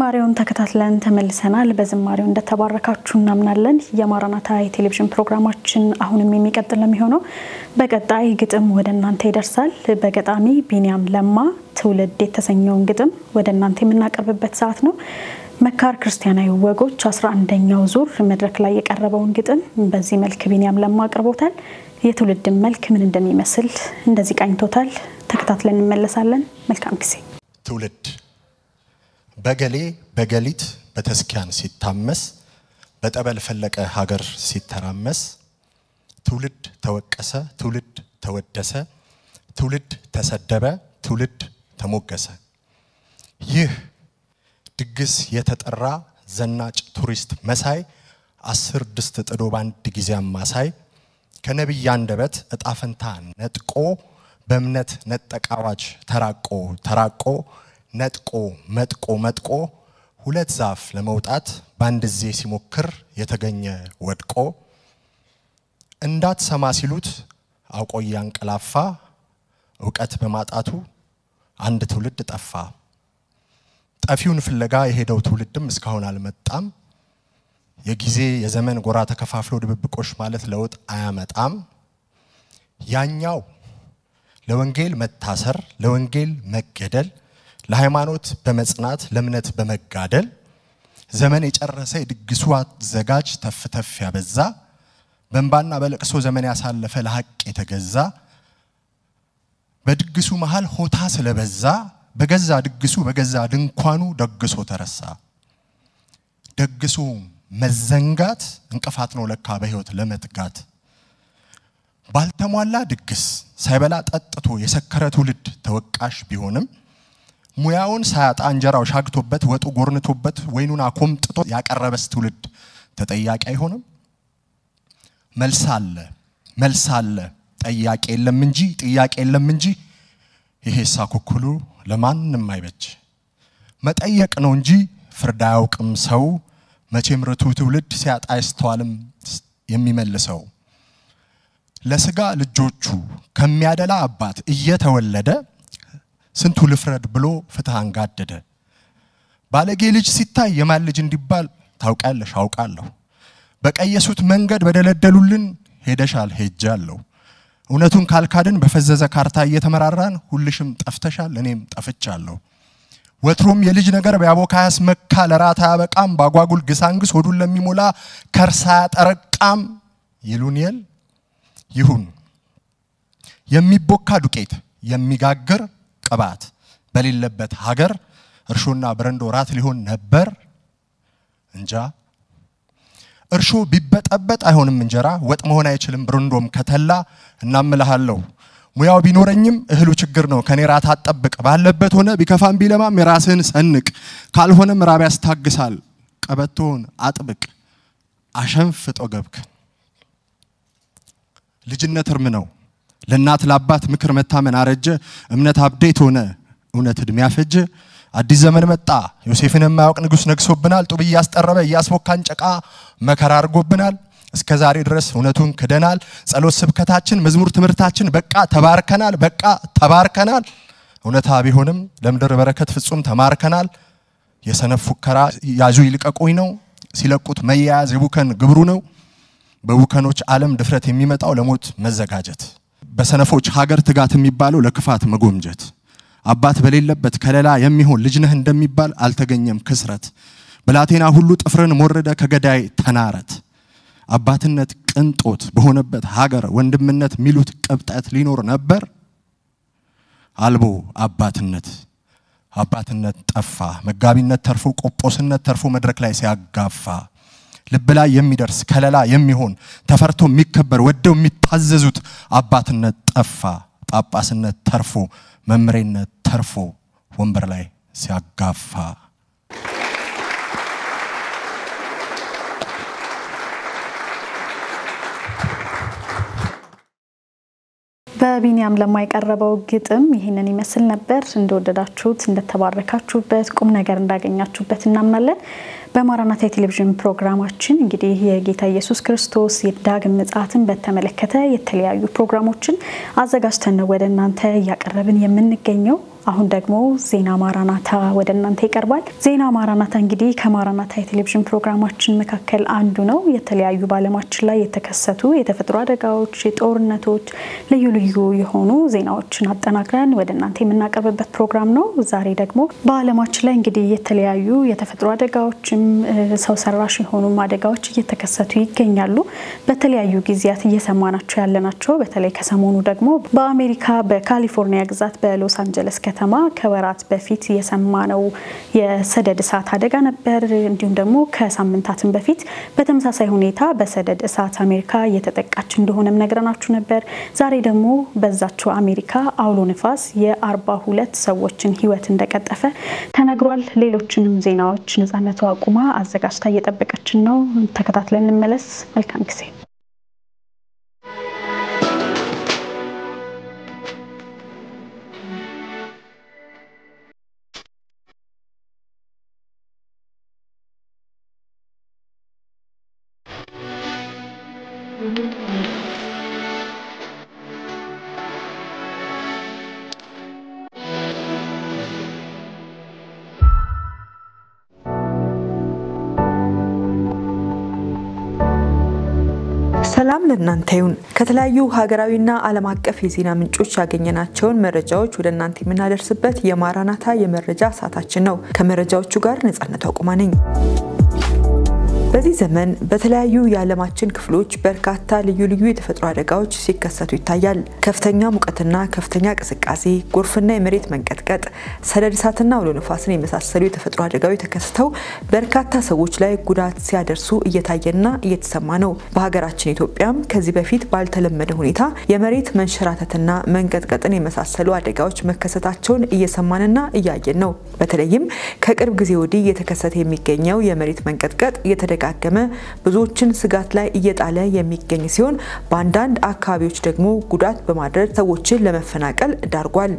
ዝማሬውን ተከታትለን ተመልሰናል በዝማሬው እንደተባረካችሁ እናምናለን የማራናታ የቴሌቪዥን ፕሮግራማችን አሁንም የሚቀጥል ለሚሆነው በቀጣይ ግጥም ወደ እናንተ ይደርሳል በገጣሚ ቢኒያም ለማ ትውልድ የተሰኘውን ግጥም ወደ እናንተ የምናቀርብበት ሰዓት ነው መካር ክርስቲያናዊ ወጎች 11ኛው ዙር መድረክ ላይ የቀረበውን ግጥም በዚህ መልክ ቢኒያም ለማ አቅርቦታል የትውልድ መልክ ምን እንደሚመስል እንደዚህ ቃኝቶታል ተከታትለን እንመለሳለን መልካም ጊዜ ትውልድ በገሊት በተስኪያን ሲታመስ በጠበል ፈለቀ ሀገር ሲተራመስ ትውልድ ተወቀሰ ትውልድ ተወደሰ ትውልድ ተሰደበ ትውልድ ተሞገሰ ይህ ድግስ የተጠራ ዘናጭ ቱሪስት መሳይ 10 ድስት ጥዶ ባንድ ጊዜ አማሳይ ከነብይ አንደበት እጣፈንታ ነጥቆ በእምነት ነጠቃዋጅ ተራቆ ነጥቆ መጥቆ ሁለት ዛፍ ለመውጣት ባንድ ዜ ሲሞክር የተገኘ ወድቆ እንዳት ሰማ ሲሉት አውቆያን ቀላፋ ዕውቀት በማጣቱ አንድ ትውልድ ጠፋ ጠፊውን ፍለጋ የሄደው ትውልድም እስካሁን አልመጣም የጊዜ የዘመን ጎራ ተከፋፍሎ ድብብቆሽ ማለት ለውጥ አያመጣም ያኛው ለወንጌል መታሰር ለወንጌል መገደል ለሃይማኖት በመጽናት ለምነት በመጋደል ዘመን የጨረሰ የድግሱ አዘጋጅ ተፍተፍ ያበዛ በእንባና በለቅሶ ዘመን ያሳለፈ ለሐቅ የተገዛ በድግሱ መሃል ሆታ ስለበዛ በገዛ ድግሱ በገዛ ድንኳኑ ደግሶ ተረሳ ደግሱ መዘንጋት እንቅፋት ነው ለካ በህይወት ለመትጋት ባልተሟላ ድግስ ሳይበላ ጠጥቶ የሰከረ ትውልድ ተወቃሽ ቢሆንም ሙያውን ሳያጣ እንጀራው ሻግቶበት ወጡ ጎርንቶበት ወይኑን አቆምጥቶ ያቀረበስ ትውልድ ተጠያቂ አይሆንም መልሳለ ጠያቂ የለም እንጂ ይሄ ሳኮኩሉ ለማንንም አይበጅ መጠየቅ ነው እንጂ ፍርድ አያውቅም ሰው መቼም ርቱ ትውልድ ሲያጣ አይስተዋልም የሚመልሰው ለስጋ ልጆቹ ከሚያደላ አባት እየተወለደ ስንቱ ልፍረድ ብሎ ፍትህ አንጋደደ ባለጌ ልጅ ሲታይ የማን ልጅ እንዲባል ታውቃለሽ አውቃለሁ በቀየሱት መንገድ በደለደሉልን ሄደሻል ሄጃለሁ እውነቱን ካልካድን በፈዘዘ ካርታ እየተመራራን ሁልሽም ጠፍተሻል እኔም ጠፍቻለሁ ወትሮም የልጅ ነገር ቢያቦካ ያስመካ ለራታ ያበቃም ባጓጉል ግሳንግስ ሆዱን ለሚሞላ ከርሳ ያጠረቃም ይሉንየል ይሁን የሚቦካ ዱቄት የሚጋግር ቅባት በሌለበት ሀገር እርሾና ብረንዶ ራት ሊሆን ነበር እንጃ እርሾ ቢበጠበጥ አይሆንም እንጀራ ወጥ መሆን አይችልም ብረንዶም ከተላ እናምልሃለሁ ሙያው ቢኖረኝም እህሉ ችግር ነው ከኔ ራት አጠብቅ ባለበት ሆነ ቢከፋም ቢለማም የራስህን ሰንቅ ካልሆነም ራብ ያስታግሳል ቀበቶን አጥብቅ አሸንፍጦ ገብክ ልጅነት እርም ነው ለናት ለአባት ምክር መታመን አረጀ እምነት አብዴት ሆነ እውነት እድሜ ያፈጀ አዲስ ዘመን መጣ ዮሴፍን የማያውቅ ንጉስ ነግሶብናል ጡብ ያስጠረበ ያስቦካን ጨቃ መከራ አርጎብናል እስከዛሬ ድረስ እውነቱን ክደናል ጸሎት ስብከታችን መዝሙር ትምርታችን በቃ ተባርከናል እውነታ ቢሆንም ለምድር በረከት ፍጹም ተማርከናል የሰነፍ ፉከራ ያዙ ይልቀቁኝ ነው ሲለቁት መያዝ የቡከን ግብሩ ነው በቡከኖች ዓለም ድፍረት የሚመጣው ለሞት መዘጋጀት በሰነፎች ሀገር ትጋት የሚባለው ለክፋት መጎምጀት አባት በሌለበት ከለላ የሚሆን ልጅ ነህ እንደሚባል አልተገኘም ክስረት ብላቴና ሁሉ ጥፍርን ሞረደ ከገዳይ ተናረት አባትነት ቅንጦት በሆነበት ሀገር ወንድምነት ሚሉት ቅብጠት ሊኖር ነበር አልቦ አባትነት ጠፋ መጋቢነት ተርፎ ቆጶስነት ተርፎ መድረክ ላይ ሲያጋፋ ልብ ላይ የሚደርስ ከለላ የሚሆን ተፈርቶ የሚከበር ወደው የሚታዘዙት አባትነት ጠፋ ጳጳስነት ተርፎ መምሬነት ተርፎ ወንበር ላይ ሲያጋፋ በቢኒያም ለማ የቀረበው ግጥም ይሄንን ይመስል ነበር እንደወደዳችሁት እንደተባረካችሁበት ቁም ነገር እንዳገኛችሁበት እናምናለን በማራናታ ቴሌቪዥን ፕሮግራማችን እንግዲህ የጌታ ኢየሱስ ክርስቶስ የዳግም ምጽአትን በተመለከተ የተለያዩ ፕሮግራሞችን አዘጋጅተን ወደ እናንተ ያቀርብን የምንገኘው አሁን ደግሞ ዜና ማራናታ ወደ እናንተ ይቀርባል። ዜና ማራናታ እንግዲህ ከማራናታ የቴሌቪዥን ፕሮግራማችን መካከል አንዱ ነው። የተለያዩ ባለማችን ላይ የተከሰቱ የተፈጥሮ አደጋዎች፣ ጦርነቶች፣ ልዩ ልዩ የሆኑ ዜናዎችን አጠናክረን ወደ እናንተ የምናቀርብበት ፕሮግራም ነው። ዛሬ ደግሞ ባለማችን ላይ እንግዲህ የተለያዩ የተፈጥሮ አደጋዎችም ሰው ሰራሽ የሆኑ አደጋዎች እየተከሰቱ ይገኛሉ። በተለያዩ ጊዜያት እየሰማናቸው ያለናቸው በተለይ ከሰሞኑ ደግሞ በአሜሪካ በካሊፎርኒያ ግዛት በሎስ አንጀለስ ከተማ ከወራት በፊት የሰማነው የሰደድ እሳት አደጋ ነበር። እንዲሁም ደግሞ ከሳምንታትን በፊት በተመሳሳይ ሁኔታ በሰደድ እሳት አሜሪካ እየተጠቃች እንደሆነም ነግረናችሁ ነበር። ዛሬ ደግሞ በዛቸው አሜሪካ አውሎ ንፋስ የ42 ሰዎችን ህይወት እንደቀጠፈ ተነግሯል። ሌሎችንም ዜናዎች ነፃነቷ አቁማ አዘጋጅታ እየጠበቀችን ነው። ተከታትለን እንመለስ። መልካም ጊዜ። ሰላም ለእናንተ ይሁን። ከተለያዩ ሀገራዊና ዓለም አቀፍ የዜና ምንጮች ያገኘናቸውን መረጃዎች ወደ እናንተ የምናደርስበት የማራናታ የመረጃ ሰዓታችን ነው። ከመረጃዎቹ ጋር ነፃነቷ አቁማ ነኝ። በዚህ ዘመን በተለያዩ የዓለማችን ክፍሎች በርካታ ልዩ ልዩ የተፈጥሮ አደጋዎች ሲከሰቱ ይታያል። ከፍተኛ ሙቀትና ከፍተኛ ቅዝቃዜ፣ ጎርፍና የመሬት መንቀጥቀጥ፣ ሰደድ እሳትና አውሎ ንፋስን የመሳሰሉ የተፈጥሮ አደጋዎች ተከስተው በርካታ ሰዎች ላይ ጉዳት ሲያደርሱ እየታየና እየተሰማ ነው። በሀገራችን ኢትዮጵያም ከዚህ በፊት ባልተለመደ ሁኔታ የመሬት መንሸራተትና መንቀጥቀጥን የመሳሰሉ አደጋዎች መከሰታቸውን እየሰማንና እያየን ነው። በተለይም ከቅርብ ጊዜ ወዲህ እየተከሰተ የሚገኘው የመሬት መንቀጥቀጥ የተደጋገመ ብዙዎችን ስጋት ላይ እየጣለ የሚገኝ ሲሆን በአንዳንድ አካባቢዎች ደግሞ ጉዳት በማድረስ ሰዎችን ለመፈናቀል ዳርጓል።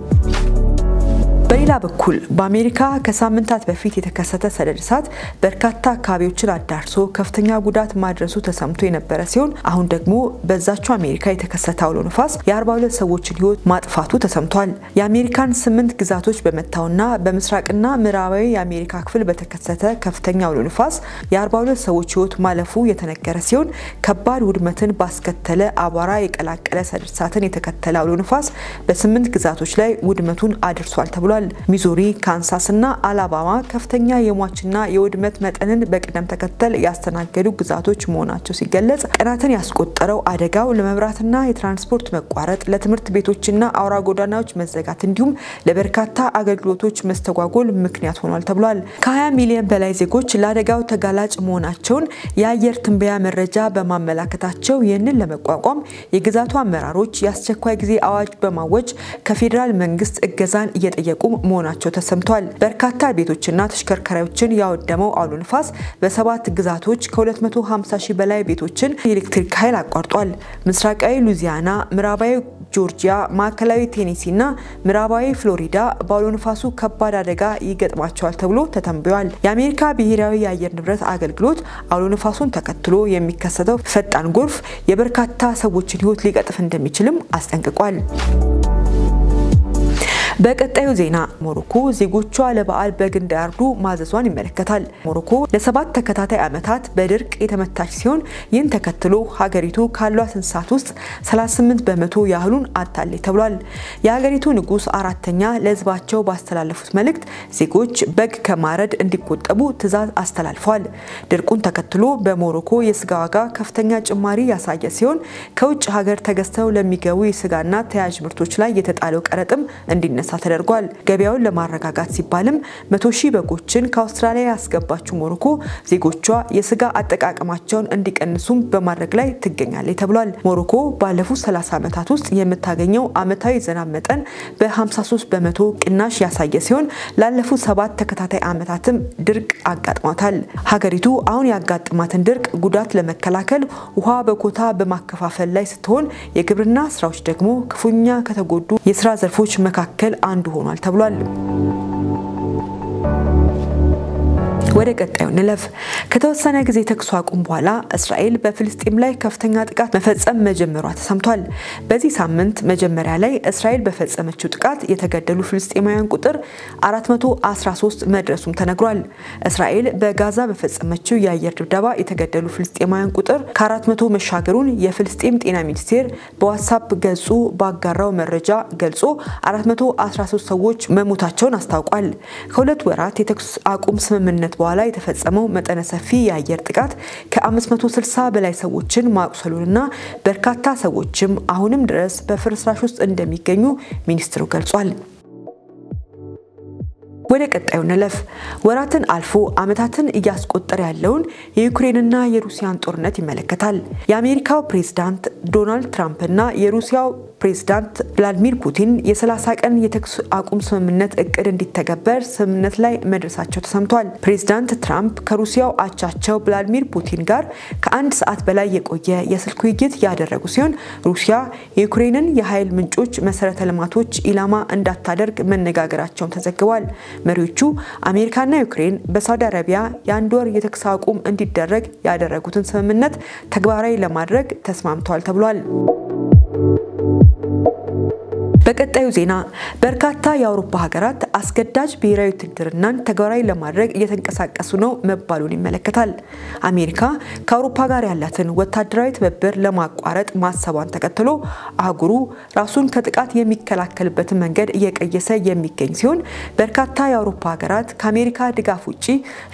በሌላ በኩል በአሜሪካ ከሳምንታት በፊት የተከሰተ ሰደድ እሳት በርካታ አካባቢዎችን አዳርሶ ከፍተኛ ጉዳት ማድረሱ ተሰምቶ የነበረ ሲሆን አሁን ደግሞ በዛቸው አሜሪካ የተከሰተ አውሎ ንፋስ የ42 ሰዎችን ህይወት ማጥፋቱ ተሰምቷል። የአሜሪካን 8 ግዛቶች በመታውና በምስራቅና ምዕራባዊ የአሜሪካ ክፍል በተከሰተ ከፍተኛ አውሎ ንፋስ የ42 ሰዎች ህይወት ማለፉ የተነገረ ሲሆን ከባድ ውድመትን ባስከተለ አቧራ የቀላቀለ ሰደድ እሳትን የተከተለ አውሎ ንፋስ በ8 ግዛቶች ላይ ውድመቱን አድርሷል ተብሏል። ሚዙሪ፣ ካንሳስና አላባማ ከፍተኛ የሟችና የውድመት መጠንን በቅደም ተከተል ያስተናገዱ ግዛቶች መሆናቸው ሲገለጽ ቀናትን ያስቆጠረው አደጋው ለመብራትና የትራንስፖርት መቋረጥ፣ ለትምህርት ቤቶችና አውራ ጎዳናዎች መዘጋት እንዲሁም ለበርካታ አገልግሎቶች መስተጓጎል ምክንያት ሆኗል ተብሏል። ከ20 ሚሊዮን በላይ ዜጎች ለአደጋው ተጋላጭ መሆናቸውን የአየር ትንበያ መረጃ በማመላከታቸው ይህንን ለመቋቋም የግዛቱ አመራሮች የአስቸኳይ ጊዜ አዋጅ በማወጅ ከፌደራል መንግስት እገዛን እየጠየቁ መሆናቸው ተሰምቷል። በርካታ ቤቶችና ተሽከርካሪዎችን ያወደመው አውሎ ንፋስ በ7 ግዛቶች ከ250 ሺህ በላይ ቤቶችን የኤሌክትሪክ ኃይል አቋርጧል። ምስራቃዊ ሉዚያና፣ ምዕራባዊ ጆርጂያ፣ ማዕከላዊ ቴኔሲና ምዕራባዊ ፍሎሪዳ በአውሎ ንፋሱ ከባድ አደጋ ይገጥማቸዋል ተብሎ ተተንብዮአል። የአሜሪካ ብሔራዊ የአየር ንብረት አገልግሎት አውሎ ንፋሱን ተከትሎ የሚከሰተው ፈጣን ጎርፍ የበርካታ ሰዎችን ህይወት ሊቀጥፍ እንደሚችልም አስጠንቅቋል። በቀጣዩ ዜና ሞሮኮ ዜጎቿ ለበዓል በግ እንዳያርዱ ማዘዟን ይመለከታል። ሞሮኮ ለ7 ተከታታይ ዓመታት በድርቅ የተመታች ሲሆን ይህን ተከትሎ ሀገሪቱ ካሏት እንስሳት ውስጥ 38% ያህሉን አጣለች ተብሏል። የሀገሪቱ ንጉስ አራተኛ ለህዝባቸው ባስተላለፉት መልእክት ዜጎች በግ ከማረድ እንዲቆጠቡ ትዕዛዝ አስተላልፈዋል። ድርቁን ተከትሎ በሞሮኮ የስጋ ዋጋ ከፍተኛ ጭማሪ ያሳየ ሲሆን ከውጭ ሀገር ተገዝተው ለሚገቡ የስጋና ተያያዥ ምርቶች ላይ የተጣለው ቀረጥም እንዲነሳ ተደርጓል። ገበያውን ለማረጋጋት ሲባልም 100,000 በጎችን ከአውስትራሊያ ያስገባችው ሞሮኮ ዜጎቿ የስጋ አጠቃቀማቸውን እንዲቀንሱም በማድረግ ላይ ትገኛለች ተብሏል። ሞሮኮ ባለፉት 30 ዓመታት ውስጥ የምታገኘው ዓመታዊ ዝናብ መጠን በ53% ቅናሽ ያሳየ ሲሆን ላለፉት 7 ተከታታይ ዓመታትም ድርቅ አጋጥሟታል። ሀገሪቱ አሁን ያጋጠማትን ድርቅ ጉዳት ለመከላከል ውሃ በኮታ በማከፋፈል ላይ ስትሆን የግብርና ስራዎች ደግሞ ክፉኛ ከተጎዱ የስራ ዘርፎች መካከል አንዱ ሆኗል ተብሏል። ወደ ቀጣዩ ንለፍ። ከተወሰነ ጊዜ ተኩስ አቁም በኋላ እስራኤል በፍልስጤም ላይ ከፍተኛ ጥቃት መፈጸም መጀመሯ ተሰምቷል። በዚህ ሳምንት መጀመሪያ ላይ እስራኤል በፈጸመችው ጥቃት የተገደሉ ፍልስጤማውያን ቁጥር 413 መድረሱም ተነግሯል። እስራኤል በጋዛ በፈጸመችው የአየር ድብደባ የተገደሉ ፍልስጤማውያን ቁጥር ከ400 መሻገሩን የፍልስጤም ጤና ሚኒስቴር በዋትስአፕ ገጹ ባጋራው መረጃ ገልጾ 413 ሰዎች መሞታቸውን አስታውቋል። ከሁለት ወራት የተኩስ አቁም ስምምነት በኋላ የተፈጸመው መጠነ ሰፊ የአየር ጥቃት ከ560 በላይ ሰዎችን ማቁሰሉንና በርካታ ሰዎችም አሁንም ድረስ በፍርስራሽ ውስጥ እንደሚገኙ ሚኒስትሩ ገልጿል። ወደ ቀጣዩ ንለፍ። ወራትን አልፎ አመታትን እያስቆጠረ ያለውን የዩክሬንና የሩሲያን ጦርነት ይመለከታል። የአሜሪካው ፕሬዝዳንት ዶናልድ ትራምፕና የሩሲያው ፕሬዝዳንት ቭላዲሚር ፑቲን የ30 ቀን የተኩስ አቁም ስምምነት እቅድ እንዲተገበር ስምምነት ላይ መድረሳቸው ተሰምቷል። ፕሬዝዳንት ትራምፕ ከሩሲያው አቻቸው ቭላዲሚር ፑቲን ጋር ከ1 ሰዓት በላይ የቆየ የስልክ ውይይት ያደረጉ ሲሆን ሩሲያ የዩክሬንን የኃይል ምንጮች መሰረተ ልማቶች ኢላማ እንዳታደርግ መነጋገራቸውን ተዘግቧል። መሪዎቹ አሜሪካና ዩክሬን በሳውዲ አረቢያ የአንድ ወር የተኩስ አቁም እንዲደረግ ያደረጉትን ስምምነት ተግባራዊ ለማድረግ ተስማምተዋል ተብሏል። በቀጣዩ ዜና በርካታ የአውሮፓ ሀገራት አስገዳጅ ብሔራዊ ውትድርናን ተግባራዊ ለማድረግ እየተንቀሳቀሱ ነው መባሉን ይመለከታል። አሜሪካ ከአውሮፓ ጋር ያላትን ወታደራዊ ትብብር ለማቋረጥ ማሰቧን ተከትሎ አህጉሩ ራሱን ከጥቃት የሚከላከልበትን መንገድ እየቀየሰ የሚገኝ ሲሆን በርካታ የአውሮፓ ሀገራት ከአሜሪካ ድጋፍ ውጪ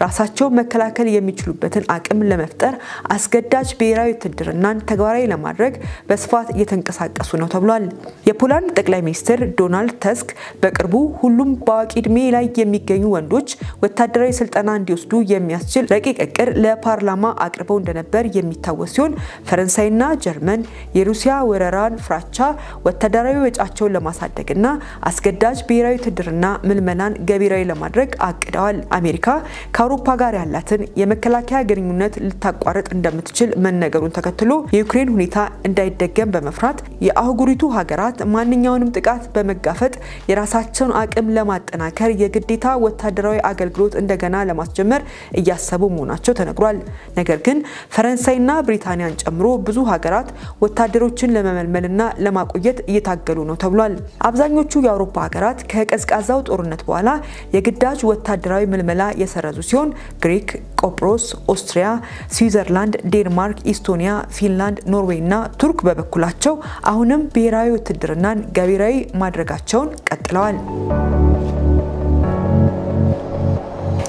ራሳቸው መከላከል የሚችሉበትን አቅም ለመፍጠር አስገዳጅ ብሔራዊ ውትድርናን ተግባራዊ ለማድረግ በስፋት እየተንቀሳቀሱ ነው ተብሏል። የፖላንድ ጠቅላይ ሚኒስትር ዶናልድ ተስክ በቅርቡ ሁሉም በአዋቂ ዕድሜ ላይ የሚገኙ ወንዶች ወታደራዊ ስልጠና እንዲወስዱ የሚያስችል ረቂቅ እቅድ ለፓርላማ አቅርበው እንደነበር የሚታወስ ሲሆን ፈረንሳይና ጀርመን የሩሲያ ወረራን ፍራቻ ወታደራዊ ወጫቸውን ለማሳደግና አስገዳጅ ብሔራዊ ውትድርና ምልመላን ገቢራዊ ለማድረግ አቅደዋል። አሜሪካ ከአውሮፓ ጋር ያላትን የመከላከያ ግንኙነት ልታቋርጥ እንደምትችል መነገሩን ተከትሎ የዩክሬን ሁኔታ እንዳይደገም በመፍራት የአህጉሪቱ ሀገራት ማንኛውንም ጥቃት በመጋፈጥ የራሳቸውን አቅም ለማጠናከር የግዴታ ወታደራዊ አገልግሎት እንደገና ለማስጀመር እያሰቡ መሆናቸው ተነግሯል። ነገር ግን ፈረንሳይና ብሪታንያን ጨምሮ ብዙ ሀገራት ወታደሮችን ለመመልመልና ለማቆየት እየታገሉ ነው ተብሏል። አብዛኞቹ የአውሮፓ ሀገራት ከቀዝቃዛው ጦርነት በኋላ የግዳጅ ወታደራዊ ምልመላ የሰረዙ ሲሆን ግሪክ፣ ቆጵሮስ፣ ኦስትሪያ፣ ስዊዘርላንድ፣ ዴንማርክ፣ ኢስቶኒያ፣ ፊንላንድ፣ ኖርዌይና ቱርክ በበኩላቸው አሁንም ብሔራዊ ውትድርናን ገቢራዊ ማድረጋቸውን ቀጥለዋል።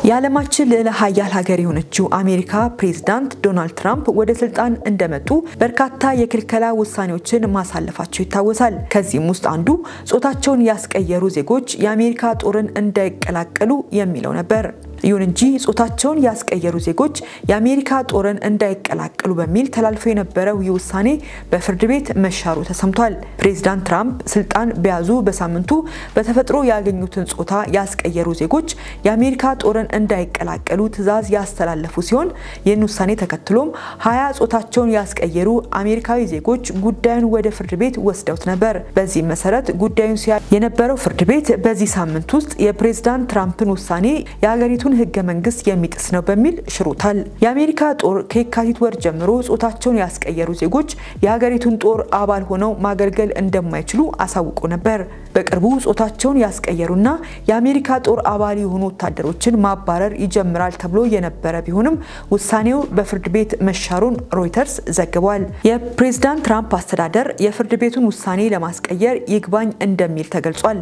የዓለማችን ልዕለ ኃያል ሀገር የሆነችው አሜሪካ ፕሬዝዳንት ዶናልድ ትራምፕ ወደ ስልጣን እንደመጡ በርካታ የክልከላ ውሳኔዎችን ማሳለፋቸው ይታወሳል። ከዚህም ውስጥ አንዱ ጾታቸውን ያስቀየሩ ዜጎች የአሜሪካ ጦርን እንዳይቀላቀሉ የሚለው ነበር። ይሁን እንጂ ጾታቸውን ያስቀየሩ ዜጎች የአሜሪካ ጦርን እንዳይቀላቀሉ በሚል ተላልፎ የነበረው ይህ ውሳኔ በፍርድ ቤት መሻሩ ተሰምቷል። ፕሬዝዳንት ትራምፕ ስልጣን በያዙ በሳምንቱ በተፈጥሮ ያገኙትን ጾታ ያስቀየሩ ዜጎች የአሜሪካ ጦርን እንዳይቀላቀሉ ትዕዛዝ ያስተላለፉ ሲሆን ይህን ውሳኔ ተከትሎም 20 ጾታቸውን ያስቀየሩ አሜሪካዊ ዜጎች ጉዳዩን ወደ ፍርድ ቤት ወስደውት ነበር። በዚህ መሰረት ጉዳዩን ሲያይ የነበረው ፍርድ ቤት በዚህ ሳምንት ውስጥ የፕሬዝዳንት ትራምፕን ውሳኔ የሀገሪቱን ህገ መንግስት የሚጥስ ነው በሚል ሽሮታል። የአሜሪካ ጦር ከየካቲት ወር ጀምሮ ጾታቸውን ያስቀየሩ ዜጎች የሀገሪቱን ጦር አባል ሆነው ማገልገል እንደማይችሉ አሳውቆ ነበር። በቅርቡ ጾታቸውን ያስቀየሩና የአሜሪካ ጦር አባል የሆኑ ወታደሮችን ማባረር ይጀምራል ተብሎ የነበረ ቢሆንም ውሳኔው በፍርድ ቤት መሻሩን ሮይተርስ ዘግቧል። የፕሬዝዳንት ትራምፕ አስተዳደር የፍርድ ቤቱን ውሳኔ ለማስቀየር ይግባኝ እንደሚል ተገልጿል።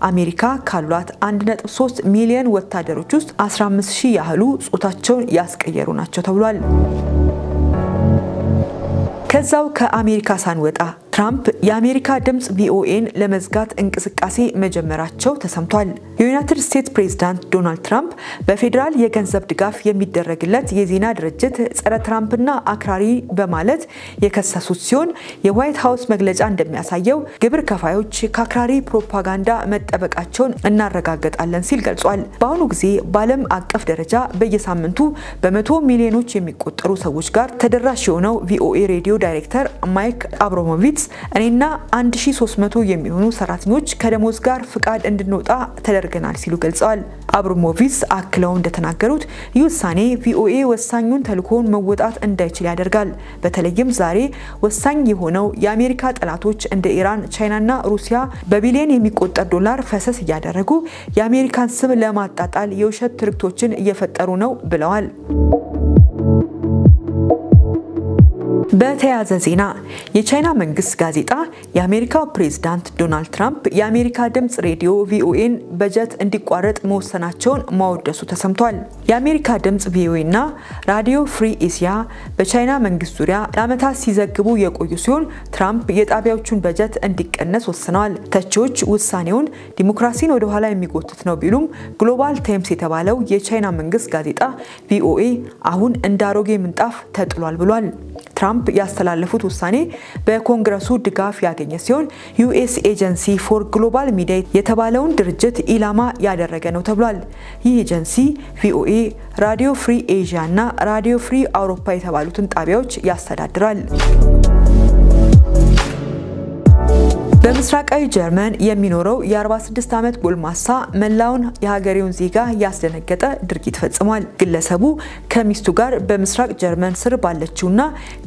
አሜሪካ ካሏት 1.3 ሚሊዮን ወታደሮች ውስጥ 15,000 ያህሉ ጾታቸውን ያስቀየሩ ናቸው ተብሏል። ከዛው ከአሜሪካ ሳንወጣ ትራምፕ የአሜሪካ ድምጽ ቪኦኤን ለመዝጋት እንቅስቃሴ መጀመራቸው ተሰምቷል። የዩናይትድ ስቴትስ ፕሬዝዳንት ዶናልድ ትራምፕ በፌደራል የገንዘብ ድጋፍ የሚደረግለት የዜና ድርጅት ጸረ ትራምፕና አክራሪ በማለት የከሰሱት ሲሆን የዋይት ሃውስ መግለጫ እንደሚያሳየው ግብር ከፋዮች ከአክራሪ ፕሮፓጋንዳ መጠበቃቸውን እናረጋግጣለን ሲል ገልጿል። በአሁኑ ጊዜ በዓለም አቀፍ ደረጃ በየሳምንቱ በመቶ ሚሊዮኖች የሚቆጠሩ ሰዎች ጋር ተደራሽ የሆነው ቪኦኤ ሬዲዮ ዳይሬክተር ማይክ አብራሞቪች አብሮሞቪትስ እኔና 1300 የሚሆኑ ሰራተኞች ከደሞዝ ጋር ፍቃድ እንድንወጣ ተደርገናል ሲሉ ገልጸዋል። አብሮሞቪትስ አክለው እንደተናገሩት ይህ ውሳኔ ቪኦኤ ወሳኙን ተልዕኮውን መወጣት እንዳይችል ያደርጋል። በተለይም ዛሬ ወሳኝ የሆነው የአሜሪካ ጠላቶች እንደ ኢራን፣ ቻይናና ሩሲያ በቢሊዮን የሚቆጠር ዶላር ፈሰስ እያደረጉ የአሜሪካን ስም ለማጣጣል የውሸት ትርክቶችን እየፈጠሩ ነው ብለዋል። በተያያዘ ዜና የቻይና መንግስት ጋዜጣ የአሜሪካው ፕሬዝዳንት ዶናልድ ትራምፕ የአሜሪካ ድምጽ ሬዲዮ ቪኦኤን በጀት እንዲቋረጥ መወሰናቸውን ማወደሱ ተሰምቷል። የአሜሪካ ድምጽ ቪኦኤና ራዲዮ ፍሪ ኤሲያ በቻይና መንግስት ዙሪያ ለዓመታት ሲዘግቡ የቆዩ ሲሆን ትራምፕ የጣቢያዎቹን በጀት እንዲቀነስ ወስነዋል። ተቺዎች ውሳኔውን ዲሞክራሲን ወደ ኋላ የሚጎትት ነው ቢሉም ግሎባል ታይምስ የተባለው የቻይና መንግስት ጋዜጣ ቪኦኤ አሁን እንደ አሮጌ ምንጣፍ ተጥሏል ብሏል። ትራምፕ ያስተላለፉት ውሳኔ በኮንግረሱ ድጋፍ ያገኘ ሲሆን ዩኤስ ኤጀንሲ ፎር ግሎባል ሚዲያ የተባለውን ድርጅት ኢላማ ያደረገ ነው ተብሏል። ይህ ኤጀንሲ ቪኦኤ፣ ራዲዮ ፍሪ ኤዥያ እና ራዲዮ ፍሪ አውሮፓ የተባሉትን ጣቢያዎች ያስተዳድራል። በምስራቃዊ ጀርመን የሚኖረው የ46 ዓመት ጎልማሳ መላውን የሀገሬውን ዜጋ ያስደነገጠ ድርጊት ፈጽሟል። ግለሰቡ ከሚስቱ ጋር በምስራቅ ጀርመን ስር ባለችውና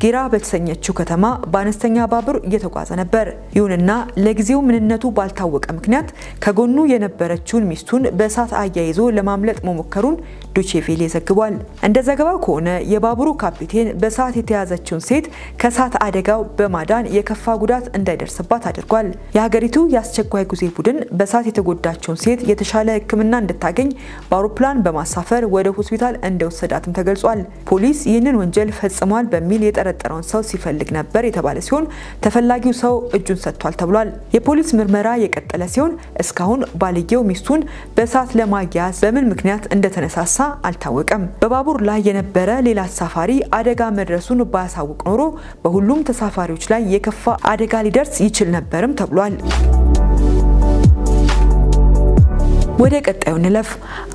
ጌራ በተሰኘችው ከተማ በአነስተኛ ባቡር እየተጓዘ ነበር። ይሁንና ለጊዜው ምንነቱ ባልታወቀ ምክንያት ከጎኑ የነበረችውን ሚስቱን በእሳት አያይዞ ለማምለጥ መሞከሩን ዶቼ ቬለ ዘግቧል። እንደ ዘገባው ከሆነ የባቡሩ ካፒቴን በእሳት የተያዘችውን ሴት ከእሳት አደጋው በማዳን የከፋ ጉዳት እንዳይደርስባት አድርጓል። የሀገሪቱ የአስቸኳይ ጊዜ ቡድን በእሳት የተጎዳችውን ሴት የተሻለ ሕክምና እንድታገኝ በአውሮፕላን በማሳፈር ወደ ሆስፒታል እንደወሰዳትም ተገልጿል። ፖሊስ ይህንን ወንጀል ፈጽሟል በሚል የጠረጠረውን ሰው ሲፈልግ ነበር የተባለ ሲሆን ተፈላጊው ሰው እጁን ሰጥቷል ተብሏል። የፖሊስ ምርመራ የቀጠለ ሲሆን እስካሁን ባልየው ሚስቱን በእሳት ለማያያዝ በምን ምክንያት እንደተነሳሳ አልታወቀም። በባቡር ላይ የነበረ ሌላ ተሳፋሪ አደጋ መድረሱን ባያሳውቅ ኖሮ በሁሉም ተሳፋሪዎች ላይ የከፋ አደጋ ሊደርስ ይችል ነበርም ተብሏል። ወደ ቀጣዩ ንለፍ።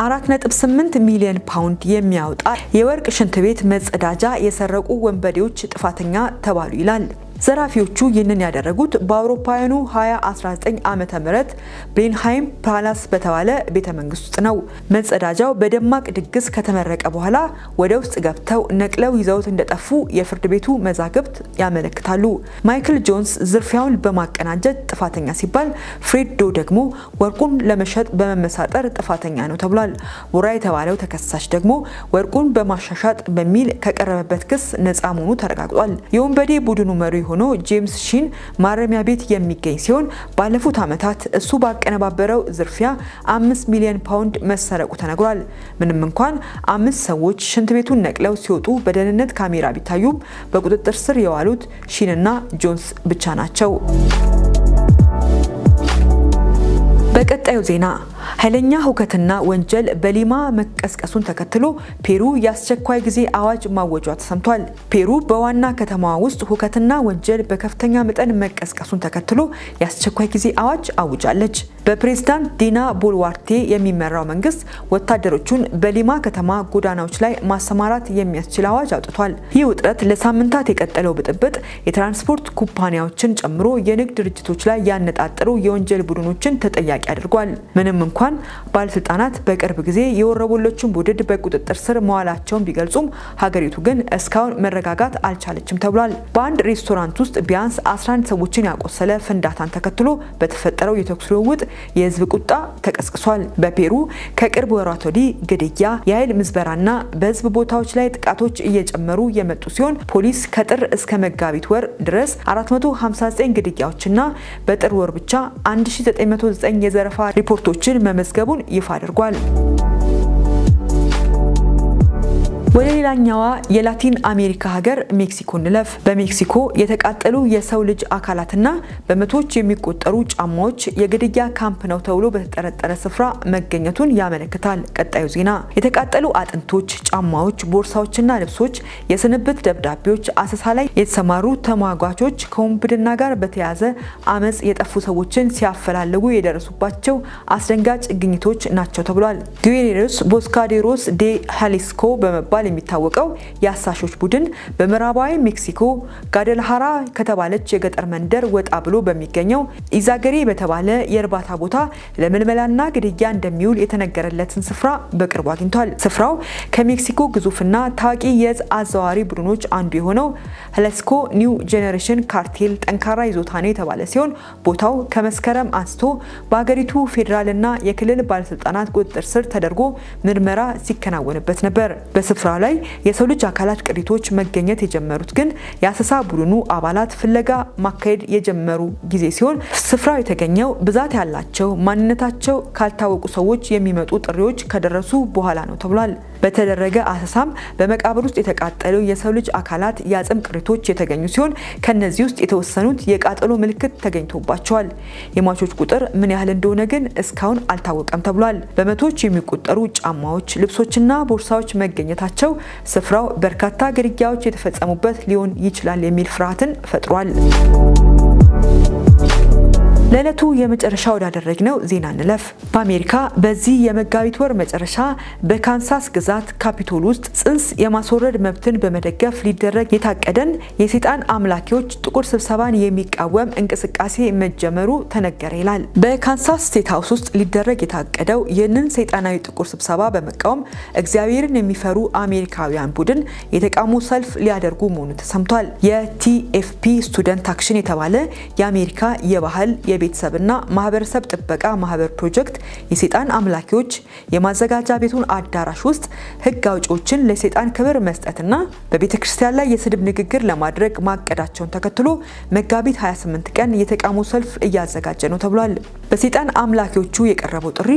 4.8 ሚሊዮን ፓውንድ የሚያወጣ የወርቅ ሽንት ቤት መጸዳጃ የሰረቁ ወንበዴዎች ጥፋተኛ ተባሉ ይላል። ዘራፊዎቹ ይህንን ያደረጉት በአውሮፓውያኑ 2019 ዓመተ ምህረት ብሌንሃይም ፓላስ በተባለ ቤተ መንግስት ውስጥ ነው። መጸዳጃው በደማቅ ድግስ ከተመረቀ በኋላ ወደ ውስጥ ገብተው ነቅለው ይዘውት እንደጠፉ የፍርድ ቤቱ መዛግብት ያመለክታሉ። ማይክል ጆንስ ዝርፊያውን በማቀናጀት ጥፋተኛ ሲባል፣ ፍሬድ ዶ ደግሞ ወርቁን ለመሸጥ በመመሳጠር ጥፋተኛ ነው ተብሏል። ቦራ የተባለው ተከሳሽ ደግሞ ወርቁን በማሻሻጥ በሚል ከቀረበበት ክስ ነፃ መሆኑ ተረጋግጧል። የወንበዴ ቡድኑ መሪ ሆኖ ጄምስ ሺን ማረሚያ ቤት የሚገኝ ሲሆን ባለፉት ዓመታት እሱ ባቀነባበረው ዝርፊያ 5 ሚሊዮን ፓውንድ መሰረቁ ተነግሯል። ምንም እንኳን 5 ሰዎች ሽንት ቤቱን ነቅለው ሲወጡ በደህንነት ካሜራ ቢታዩም በቁጥጥር ስር የዋሉት ሺንና ጆንስ ብቻ ናቸው። በቀጣዩ ዜና ኃይለኛ ሁከትና ወንጀል በሊማ መቀስቀሱን ተከትሎ ፔሩ የአስቸኳይ ጊዜ አዋጅ ማወጇ ተሰምቷል። ፔሩ በዋና ከተማዋ ውስጥ ሁከትና ወንጀል በከፍተኛ መጠን መቀስቀሱን ተከትሎ የአስቸኳይ ጊዜ አዋጅ አውጃለች። በፕሬዝዳንት ዲና ቦልዋርቴ የሚመራው መንግስት ወታደሮቹን በሊማ ከተማ ጎዳናዎች ላይ ማሰማራት የሚያስችል አዋጅ አውጥቷል። ይህ ውጥረት ለሳምንታት የቀጠለው ብጥብጥ የትራንስፖርት ኩባንያዎችን ጨምሮ የንግድ ድርጅቶች ላይ ያነጣጠሩ የወንጀል ቡድኖችን ተጠያቂ አድርጓል። ምንም እንኳን ባለስልጣናት በቅርብ ጊዜ የወረቦሎችን ቡድን በቁጥጥር ስር መዋላቸውን ቢገልጹም ሀገሪቱ ግን እስካሁን መረጋጋት አልቻለችም ተብሏል። በአንድ ሬስቶራንት ውስጥ ቢያንስ 11 ሰዎችን ያቆሰለ ፍንዳታን ተከትሎ በተፈጠረው የተኩስ ልውውጥ የህዝብ ቁጣ ተቀስቅሷል። በፔሩ ከቅርብ ወራት ወዲህ ግድያ፣ የኃይል ምዝበራና በህዝብ ቦታዎች ላይ ጥቃቶች እየጨመሩ የመጡ ሲሆን ፖሊስ ከጥር እስከ መጋቢት ወር ድረስ 459 ግድያዎችና በጥር ወር ብቻ 1909 የዘረፋ ሪፖርቶችን መመዝገቡን ይፋ አድርጓል። ወደ ሌላኛዋ የላቲን አሜሪካ ሀገር ሜክሲኮ እንለፍ። በሜክሲኮ የተቃጠሉ የሰው ልጅ አካላትና በመቶዎች የሚቆጠሩ ጫማዎች የግድያ ካምፕ ነው ተብሎ በተጠረጠረ ስፍራ መገኘቱን ያመለክታል። ቀጣዩ ዜና የተቃጠሉ አጥንቶች፣ ጫማዎች፣ ቦርሳዎችና ልብሶች፣ የስንብት ደብዳቤዎች፣ አሰሳ ላይ የተሰማሩ ተሟጋቾች ከወንብድና ጋር በተያያዘ አመጽ የጠፉ ሰዎችን ሲያፈላልጉ የደረሱባቸው አስደንጋጭ ግኝቶች ናቸው ተብሏል። ጉዌሬሮስ ቦስካዴሮስ ዴ ሃሊስኮ በመባል በመባል የሚታወቀው የአሳሾች ቡድን በምዕራባዊ ሜክሲኮ ጋደልሃራ ከተባለች የገጠር መንደር ወጣ ብሎ በሚገኘው ኢዛገሬ በተባለ የእርባታ ቦታ ለምልመላና ግድያ እንደሚውል የተነገረለትን ስፍራ በቅርቡ አግኝቷል። ስፍራው ከሜክሲኮ ግዙፍና ታዋቂ የእጽ አዘዋዋሪ ቡድኖች አንዱ የሆነው ሄለስኮ ኒው ጄኔሬሽን ካርቴል ጠንካራ ይዞታ ነው የተባለ ሲሆን ቦታው ከመስከረም አንስቶ በአገሪቱ ፌዴራልና የክልል ባለስልጣናት ቁጥጥር ስር ተደርጎ ምርመራ ሲከናወንበት ነበር። በስፍራው ላይ የሰው ልጅ አካላት ቅሪቶች መገኘት የጀመሩት ግን የአሰሳ ቡድኑ አባላት ፍለጋ ማካሄድ የጀመሩ ጊዜ ሲሆን ስፍራው የተገኘው ብዛት ያላቸው ማንነታቸው ካልታወቁ ሰዎች የሚመጡ ጥሪዎች ከደረሱ በኋላ ነው ተብሏል። በተደረገ አሰሳም በመቃብር ውስጥ የተቃጠሉ የሰው ልጅ አካላት ያጽም ቅሪቶች የተገኙ ሲሆን ከነዚህ ውስጥ የተወሰኑት የቃጠሎ ምልክት ተገኝቶባቸዋል። የሟቾች ቁጥር ምን ያህል እንደሆነ ግን እስካሁን አልታወቀም ተብሏል። በመቶዎች የሚቆጠሩ ጫማዎች፣ ልብሶችና ቦርሳዎች መገኘታቸው ስፍራው በርካታ ግድያዎች የተፈጸሙበት ሊሆን ይችላል የሚል ፍርሃትን ፈጥሯል። ለለቱ የመጨረሻ ወዳደረግነው ዜና እንለፍ። በአሜሪካ በዚህ የመጋቢት ወር መጨረሻ በካንሳስ ግዛት ካፒቶል ውስጥ ጽንስ የማስወረድ መብትን በመደገፍ ሊደረግ የታቀደን የሰይጣን አምላኪዎች ጥቁር ስብሰባን የሚቃወም እንቅስቃሴ መጀመሩ ተነገረ ይላል። በካንሳስ ስቴት ሃውስ ውስጥ ሊደረግ የታቀደው ይህንን ሰይጣናዊ ጥቁር ስብሰባ በመቃወም እግዚአብሔርን የሚፈሩ አሜሪካውያን ቡድን የተቃውሞ ሰልፍ ሊያደርጉ መሆኑ ተሰምቷል። የቲኤፍፒ ስቱደንት አክሽን የተባለ የአሜሪካ የባህል የቤተሰብና ማህበረሰብ ጥበቃ ማህበር ፕሮጀክት የሰይጣን አምላኪዎች የማዘጋጃ ቤቱን አዳራሽ ውስጥ ህግ አውጪዎችን ለሰይጣን ክብር መስጠትና በቤተክርስቲያን ላይ የስድብ ንግግር ለማድረግ ማቀዳቸውን ተከትሎ መጋቢት 28 ቀን የተቃውሞ ሰልፍ እያዘጋጀ ነው ተብሏል። በሰይጣን አምላኪዎቹ የቀረበው ጥሪ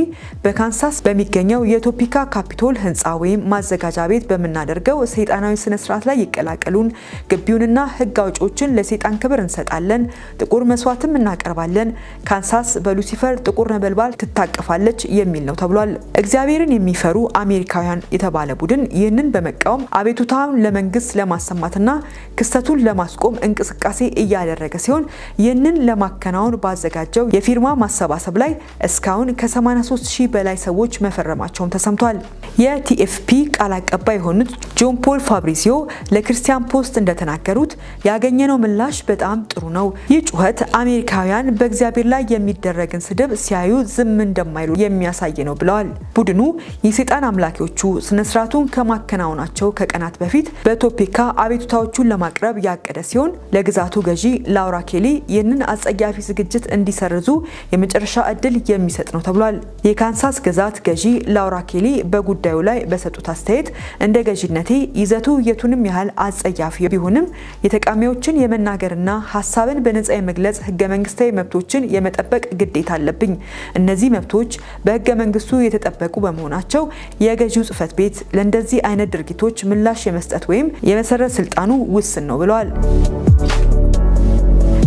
በካንሳስ በሚገኘው የቶፒካ ካፒቶል ህንጻ ወይም ማዘጋጃ ቤት በመናደርገው ሰይጣናዊ ስነ ስርዓት ላይ ይቀላቀሉን፣ ግቢውንና ህግ አውጪዎችን ለሰይጣን ክብር እንሰጣለን፣ ጥቁር መስዋዕትም እናቀርባለን፣ ካንሳስ በሉሲፈር ጥቁር ነበልባል ትታቀፋለች የሚል ነው ተብሏል። እግዚአብሔርን የሚፈሩ አሜሪካውያን የተባለ ቡድን ይህንን በመቃወም አቤቱታውን ለመንግስት ለማሰማትና ክስተቱን ለማስቆም እንቅስቃሴ እያደረገ ሲሆን ይህንን ለማከናወን ባዘጋጀው የፊርማ ማሰባሰብ ላይ እስካሁን ከ83000 በላይ ሰዎች መፈረማቸውን ተሰምቷል። የቲኤፍፒ ቃል አቀባይ የሆኑት ጆን ፖል ፋብሪሲዮ ለክርስቲያን ፖስት እንደተናገሩት ያገኘነው ምላሽ በጣም ጥሩ ነው። ይህ ጩኸት አሜሪካውያን በእግዚአብሔር ላይ የሚደረግን ስድብ ሲያዩ ዝም እንደማይሉ የሚያሳይ ነው ብለዋል። ቡድኑ የሰይጣን አምላኪዎቹ ስነ ስርዓቱን ከማከናወናቸው ከቀናት በፊት በቶፒካ አቤቱታዎቹን ለማቅረብ ያቀደ ሲሆን ለግዛቱ ገዢ ላውራ ኬሊ ይህንን አጸያፊ ዝግጅት እንዲሰርዙ የመጨረሻ እድል የሚሰጥ ነው ተብሏል። የካንሳስ ግዛት ገዢ ላውራ ኬሊ በጉዳዩ ላይ በሰጡት አስተያየት እንደ ገዢነቴ ይዘቱ የቱንም ያህል አጸያፊ ቢሆንም የተቃዋሚዎችን የመናገርና ሐሳብን በነጻ የመግለጽ ህገ መንግስታዊ መብቶችን የመጠበቅ ግዴታ አለብኝ። እነዚህ መብቶች በህገ መንግስቱ የተጠበቁ በመሆናቸው የገዢው ጽፈት ቤት ለእንደዚህ አይነት ድርጊቶች ምላሽ የመስጠት ወይም የመሰረት ስልጣኑ ውስን ነው ብለዋል።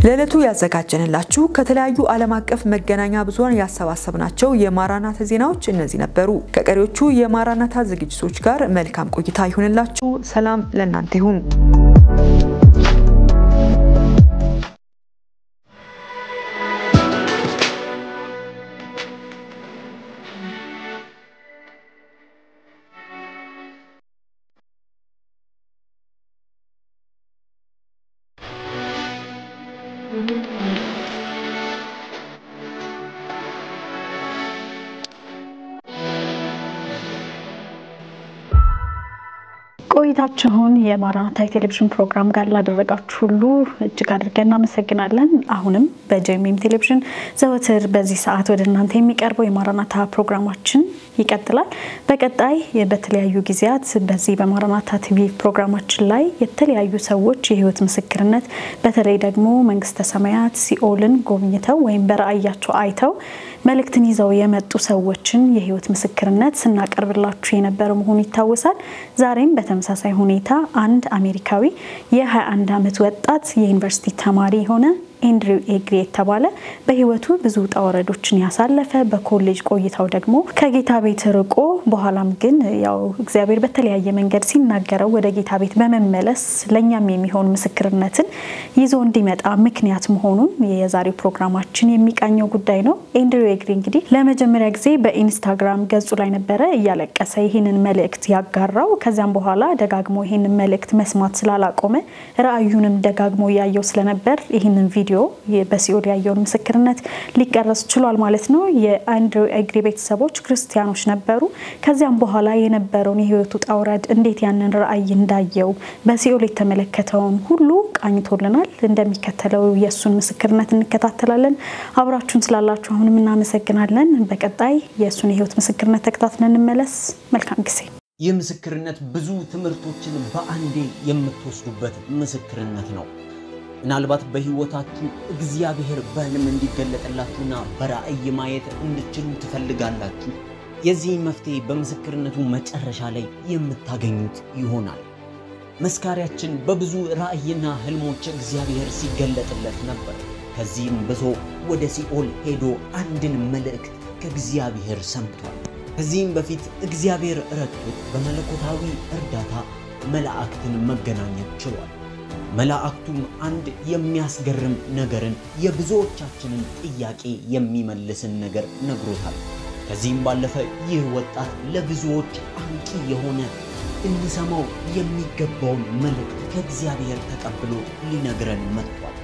ለለቱ ያዘጋጀንላችሁ ከተለያዩ ዓለም አቀፍ መገናኛ ብዙሃን ያሰባሰብናቸው የማራናታ ዜናዎች እነዚህ ነበሩ። ከቀሪዎቹ የማራናታ ዝግጅቶች ጋር መልካም ቆይታ ይሁንላችሁ። ሰላም ለእናንተ ይሁን። ቆይታችሁን የማራናታ ቴሌቪዥን ፕሮግራም ጋር ላደረጋችሁ ሁሉ እጅግ አድርገን እናመሰግናለን። አሁንም በጄኤምኤም ቴሌቪዥን ዘወትር በዚህ ሰዓት ወደ እናንተ የሚቀርበው የማራናታ ፕሮግራማችን ይቀጥላል። በቀጣይ በተለያዩ ጊዜያት በዚህ በማራናታ ቲቪ ፕሮግራማችን ላይ የተለያዩ ሰዎች የህይወት ምስክርነት በተለይ ደግሞ መንግስተ ሰማያት ሲኦልን ጎብኝተው ወይም በራእያቸው አይተው መልእክትን ይዘው የመጡ ሰዎችን የህይወት ምስክርነት ስናቀርብላችሁ የነበረ መሆኑ ይታወሳል። ዛሬም በተመሳሳይ ሁኔታ አንድ አሜሪካዊ የ21 ዓመት ወጣት የዩኒቨርሲቲ ተማሪ ሆነ ኤንድሪው ኤግሪ የተባለ በህይወቱ ብዙ ጣወረዶችን ያሳለፈ በኮሌጅ ቆይታው ደግሞ ከጌታ ቤት ርቆ በኋላም ግን ያው እግዚአብሔር በተለያየ መንገድ ሲናገረው ወደ ጌታ ቤት በመመለስ ለኛም የሚሆን ምስክርነትን ይዞ እንዲመጣ ምክንያት መሆኑን የዛሬው ፕሮግራማችን የሚቃኘው ጉዳይ ነው። ኤንድሪው ኤግሪ እንግዲህ ለመጀመሪያ ጊዜ በኢንስታግራም ገጹ ላይ ነበረ እያለቀሰ ይሄንን መልእክት ያጋራው። ከዛም በኋላ ደጋግሞ ይሄንን መልእክት መስማት ስላላቆመ ራእዩንም ደጋግሞ ያየው ስለነበር ይሄንን ቪዲዮ በሲኦል ያየውን ምስክርነት ሊቀርጽ ችሏል ማለት ነው። የኤንድሪው ኤግሪ ቤተሰቦች ክርስቲያኖች ነበሩ። ከዚያም በኋላ የነበረውን የህይወቱ ጣውረድ እንዴት ያንን ራእይ እንዳየው በሲኦል የተመለከተውን ሁሉ ቃኝቶልናል። እንደሚከተለው የሱን ምስክርነት እንከታተላለን። አብራችሁን ስላላችሁ አሁንም እናመሰግናለን። በቀጣይ የሱን የህይወት ምስክርነት ተከታትለን እንመለስ። መልካም ጊዜ። የምስክርነት ብዙ ትምህርቶችን በአንዴ የምትወስዱበት ምስክርነት ነው። ምናልባት በህይወታችሁ እግዚአብሔር በህልም እንዲገለጥላችሁና በራእይ ማየት እንድትችሉ ትፈልጋላችሁ። የዚህ መፍትሄ በምስክርነቱ መጨረሻ ላይ የምታገኙት ይሆናል። መስካሪያችን በብዙ ራእይና ህልሞች እግዚአብሔር ሲገለጥለት ነበር። ከዚህም ብዙ ወደ ሲኦል ሄዶ አንድን መልእክት ከእግዚአብሔር ሰምቷል። ከዚህም በፊት እግዚአብሔር ረድቶት በመለኮታዊ እርዳታ መላእክትን መገናኘት ችሏል። መላእክቱም አንድ የሚያስገርም ነገርን የብዙዎቻችንን ጥያቄ የሚመልስን ነገር ነግሮታል። ከዚህም ባለፈ ይህ ወጣት ለብዙዎች አንቂ የሆነ እንሰማው የሚገባውን መልእክት ከእግዚአብሔር ተቀብሎ ሊነግረን መጥቷል።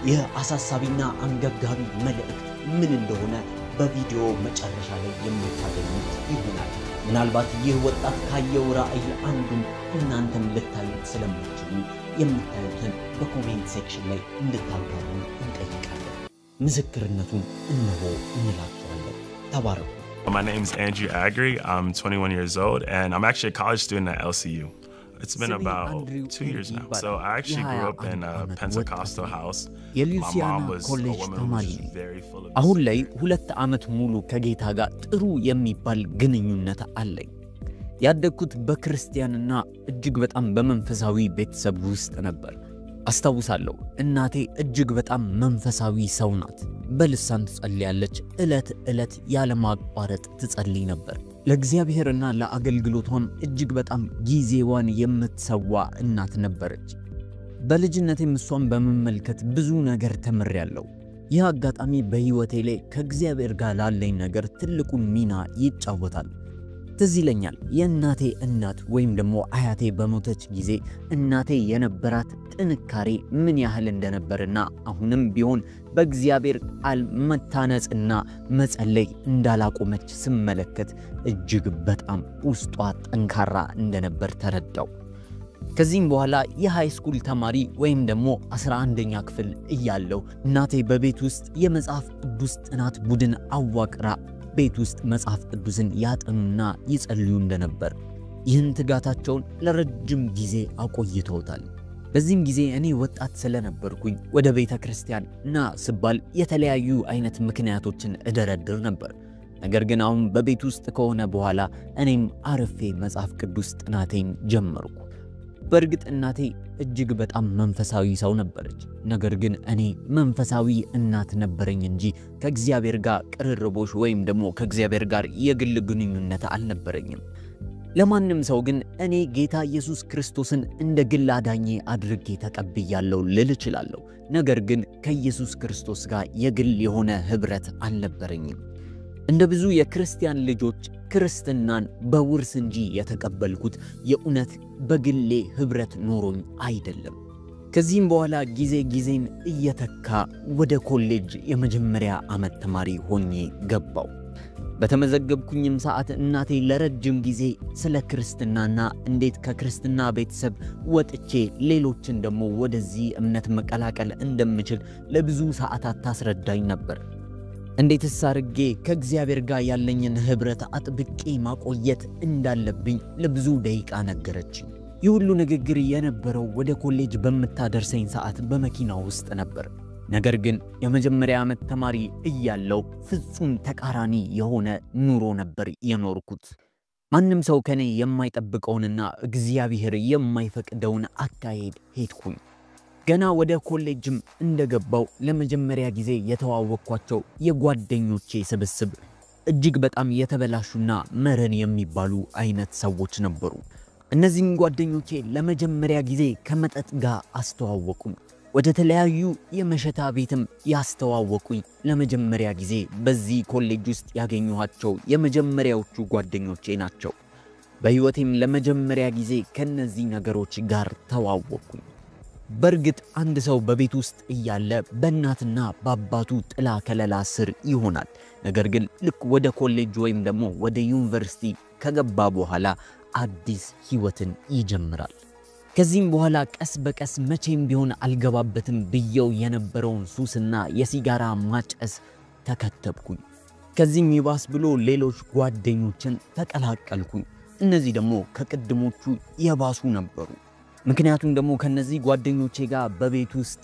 ይህ አሳሳቢና አንገብጋቢ መልእክት ምን እንደሆነ በቪዲዮ መጨረሻ ላይ የምታገኙት ይሆናል። ምናልባት ይህ ወጣት ካየው ራእይ አንዱን እናንተም ልታዩት ስለምትችሉ የምታዩትን በኮሜንት ሴክሽን ላይ እንድታጋሩ እንጠይቃለን። ምስክርነቱን እነሆ እንላችኋለን። ተባረኩ። My name is Andrew Agri. I'm 21 years old, and I'm actually a college student at LCU. It's been about 2 years now. So I actually grew up in a Pentecostal house. My mom was a woman who was very full of አሁን ላይ 2 ዓመት ሙሉ ከጌታ ጋር ጥሩ የሚባል ግንኙነት አለኝ። ያደግኩት በክርስቲያንና እጅግ በጣም በመንፈሳዊ ቤተሰብ ውስጥ ነበር። አስተውሳለሁ እናቴ እጅግ በጣም መንፈሳዊ ሰው ናት። በልሳን ትጸልያለች። እለት ያለማቋረጥ ትጸልይ ነበር። ለእግዚአብሔርና ለአገልግሎቷም እጅግ በጣም ጊዜዋን የምትሰዋ እናት ነበረች። በልጅነቴም እሷን በመመልከት ብዙ ነገር ተምሬያለሁ። ይህ አጋጣሚ በህይወቴ ላይ ከእግዚአብሔር ጋር ላለኝ ነገር ትልቁን ሚና ይጫወታል። ትዝ ይለኛል የእናቴ እናት ወይም ደግሞ አያቴ በሞተች ጊዜ እናቴ የነበራት ጥንካሬ ምን ያህል እንደነበርና አሁንም ቢሆን በእግዚአብሔር ቃል መታነጽና መጸለይ እንዳላቆመች ስመለከት እጅግ በጣም ውስጧ ጠንካራ እንደነበር ተረዳው። ከዚህም በኋላ የሃይስኩል ተማሪ ወይም ደግሞ 11ኛ ክፍል እያለሁ እናቴ በቤት ውስጥ የመጽሐፍ ቅዱስ ጥናት ቡድን አዋቅራ ቤት ውስጥ መጽሐፍ ቅዱስን ያጠኑና ይጸልዩ እንደነበር ይህን ትጋታቸውን ለረጅም ጊዜ አቆይተውታል። በዚህም ጊዜ እኔ ወጣት ስለነበርኩኝ ወደ ቤተ ክርስቲያንና ስባል የተለያዩ አይነት ምክንያቶችን እደረድር ነበር። ነገር ግን አሁን በቤት ውስጥ ከሆነ በኋላ እኔም አርፌ መጽሐፍ ቅዱስ ጥናቴን ጀመርኩ። በእርግጥ እናቴ እጅግ በጣም መንፈሳዊ ሰው ነበረች። ነገር ግን እኔ መንፈሳዊ እናት ነበረኝ እንጂ ከእግዚአብሔር ጋር ቅርርቦሽ ወይም ደግሞ ከእግዚአብሔር ጋር የግል ግንኙነት አልነበረኝም። ለማንም ሰው ግን እኔ ጌታ ኢየሱስ ክርስቶስን እንደ ግል አዳኜ አድርጌ ተቀብያለሁ ልል እችላለሁ። ነገር ግን ከኢየሱስ ክርስቶስ ጋር የግል የሆነ ህብረት አልነበረኝም። እንደ ብዙ የክርስቲያን ልጆች ክርስትናን በውርስ እንጂ የተቀበልኩት የእውነት በግሌ ህብረት ኖሮኝ አይደለም። ከዚህም በኋላ ጊዜን እየተካ ወደ ኮሌጅ የመጀመሪያ ዓመት ተማሪ ሆኜ ገባው። በተመዘገብኩኝም ሰዓት እናቴ ለረጅም ጊዜ ስለ ክርስትናና እንዴት ከክርስትና ቤተሰብ ወጥቼ ሌሎችን ደግሞ ወደዚህ እምነት መቀላቀል እንደምችል ለብዙ ሰዓታት ታስረዳኝ ነበር። እንዴትስ አድርጌ ከእግዚአብሔር ጋር ያለኝን ህብረት አጥብቄ ማቆየት እንዳለብኝ ለብዙ ደቂቃ ነገረችኝ። ይህ ሁሉ ንግግር የነበረው ወደ ኮሌጅ በመታደርሰኝ ሰዓት በመኪናው ውስጥ ነበር። ነገር ግን የመጀመሪያ ዓመት ተማሪ እያለሁ ፍጹም ተቃራኒ የሆነ ኑሮ ነበር የኖርኩት። ማንም ሰው ከኔ የማይጠብቀውንና እግዚአብሔር የማይፈቅደውን አካሄድ ሄድኩኝ። ገና ወደ ኮሌጅም እንደገባው ለመጀመሪያ ጊዜ የተዋወቅኳቸው የጓደኞቼ ስብስብ እጅግ በጣም የተበላሹና መረን የሚባሉ አይነት ሰዎች ነበሩ። እነዚህም ጓደኞቼ ለመጀመሪያ ጊዜ ከመጠጥ ጋር አስተዋወቁኝ። ወደ ተለያዩ የመሸታ ቤትም ያስተዋወቁኝ ለመጀመሪያ ጊዜ በዚህ ኮሌጅ ውስጥ ያገኘኋቸው የመጀመሪያዎቹ ጓደኞቼ ናቸው። በህይወቴም ለመጀመሪያ ጊዜ ከነዚህ ነገሮች ጋር ተዋወቅኩኝ። በርግጥ አንድ ሰው በቤት ውስጥ እያለ በእናትና በአባቱ ጥላ ከለላ ስር ይሆናል። ነገር ግን ልክ ወደ ኮሌጅ ወይም ደግሞ ወደ ዩኒቨርሲቲ ከገባ በኋላ አዲስ ህይወትን ይጀምራል። ከዚህም በኋላ ቀስ በቀስ መቼም ቢሆን አልገባበትም ብየው የነበረውን ሱስና የሲጋራ ማጨስ ተከተብኩኝ። ከዚህም ይባስ ብሎ ሌሎች ጓደኞችን ተቀላቀልኩኝ። እነዚህ ደግሞ ከቅድሞቹ የባሱ ነበሩ። ምክንያቱም ደግሞ ከነዚህ ጓደኞቼ ጋር በቤት ውስጥ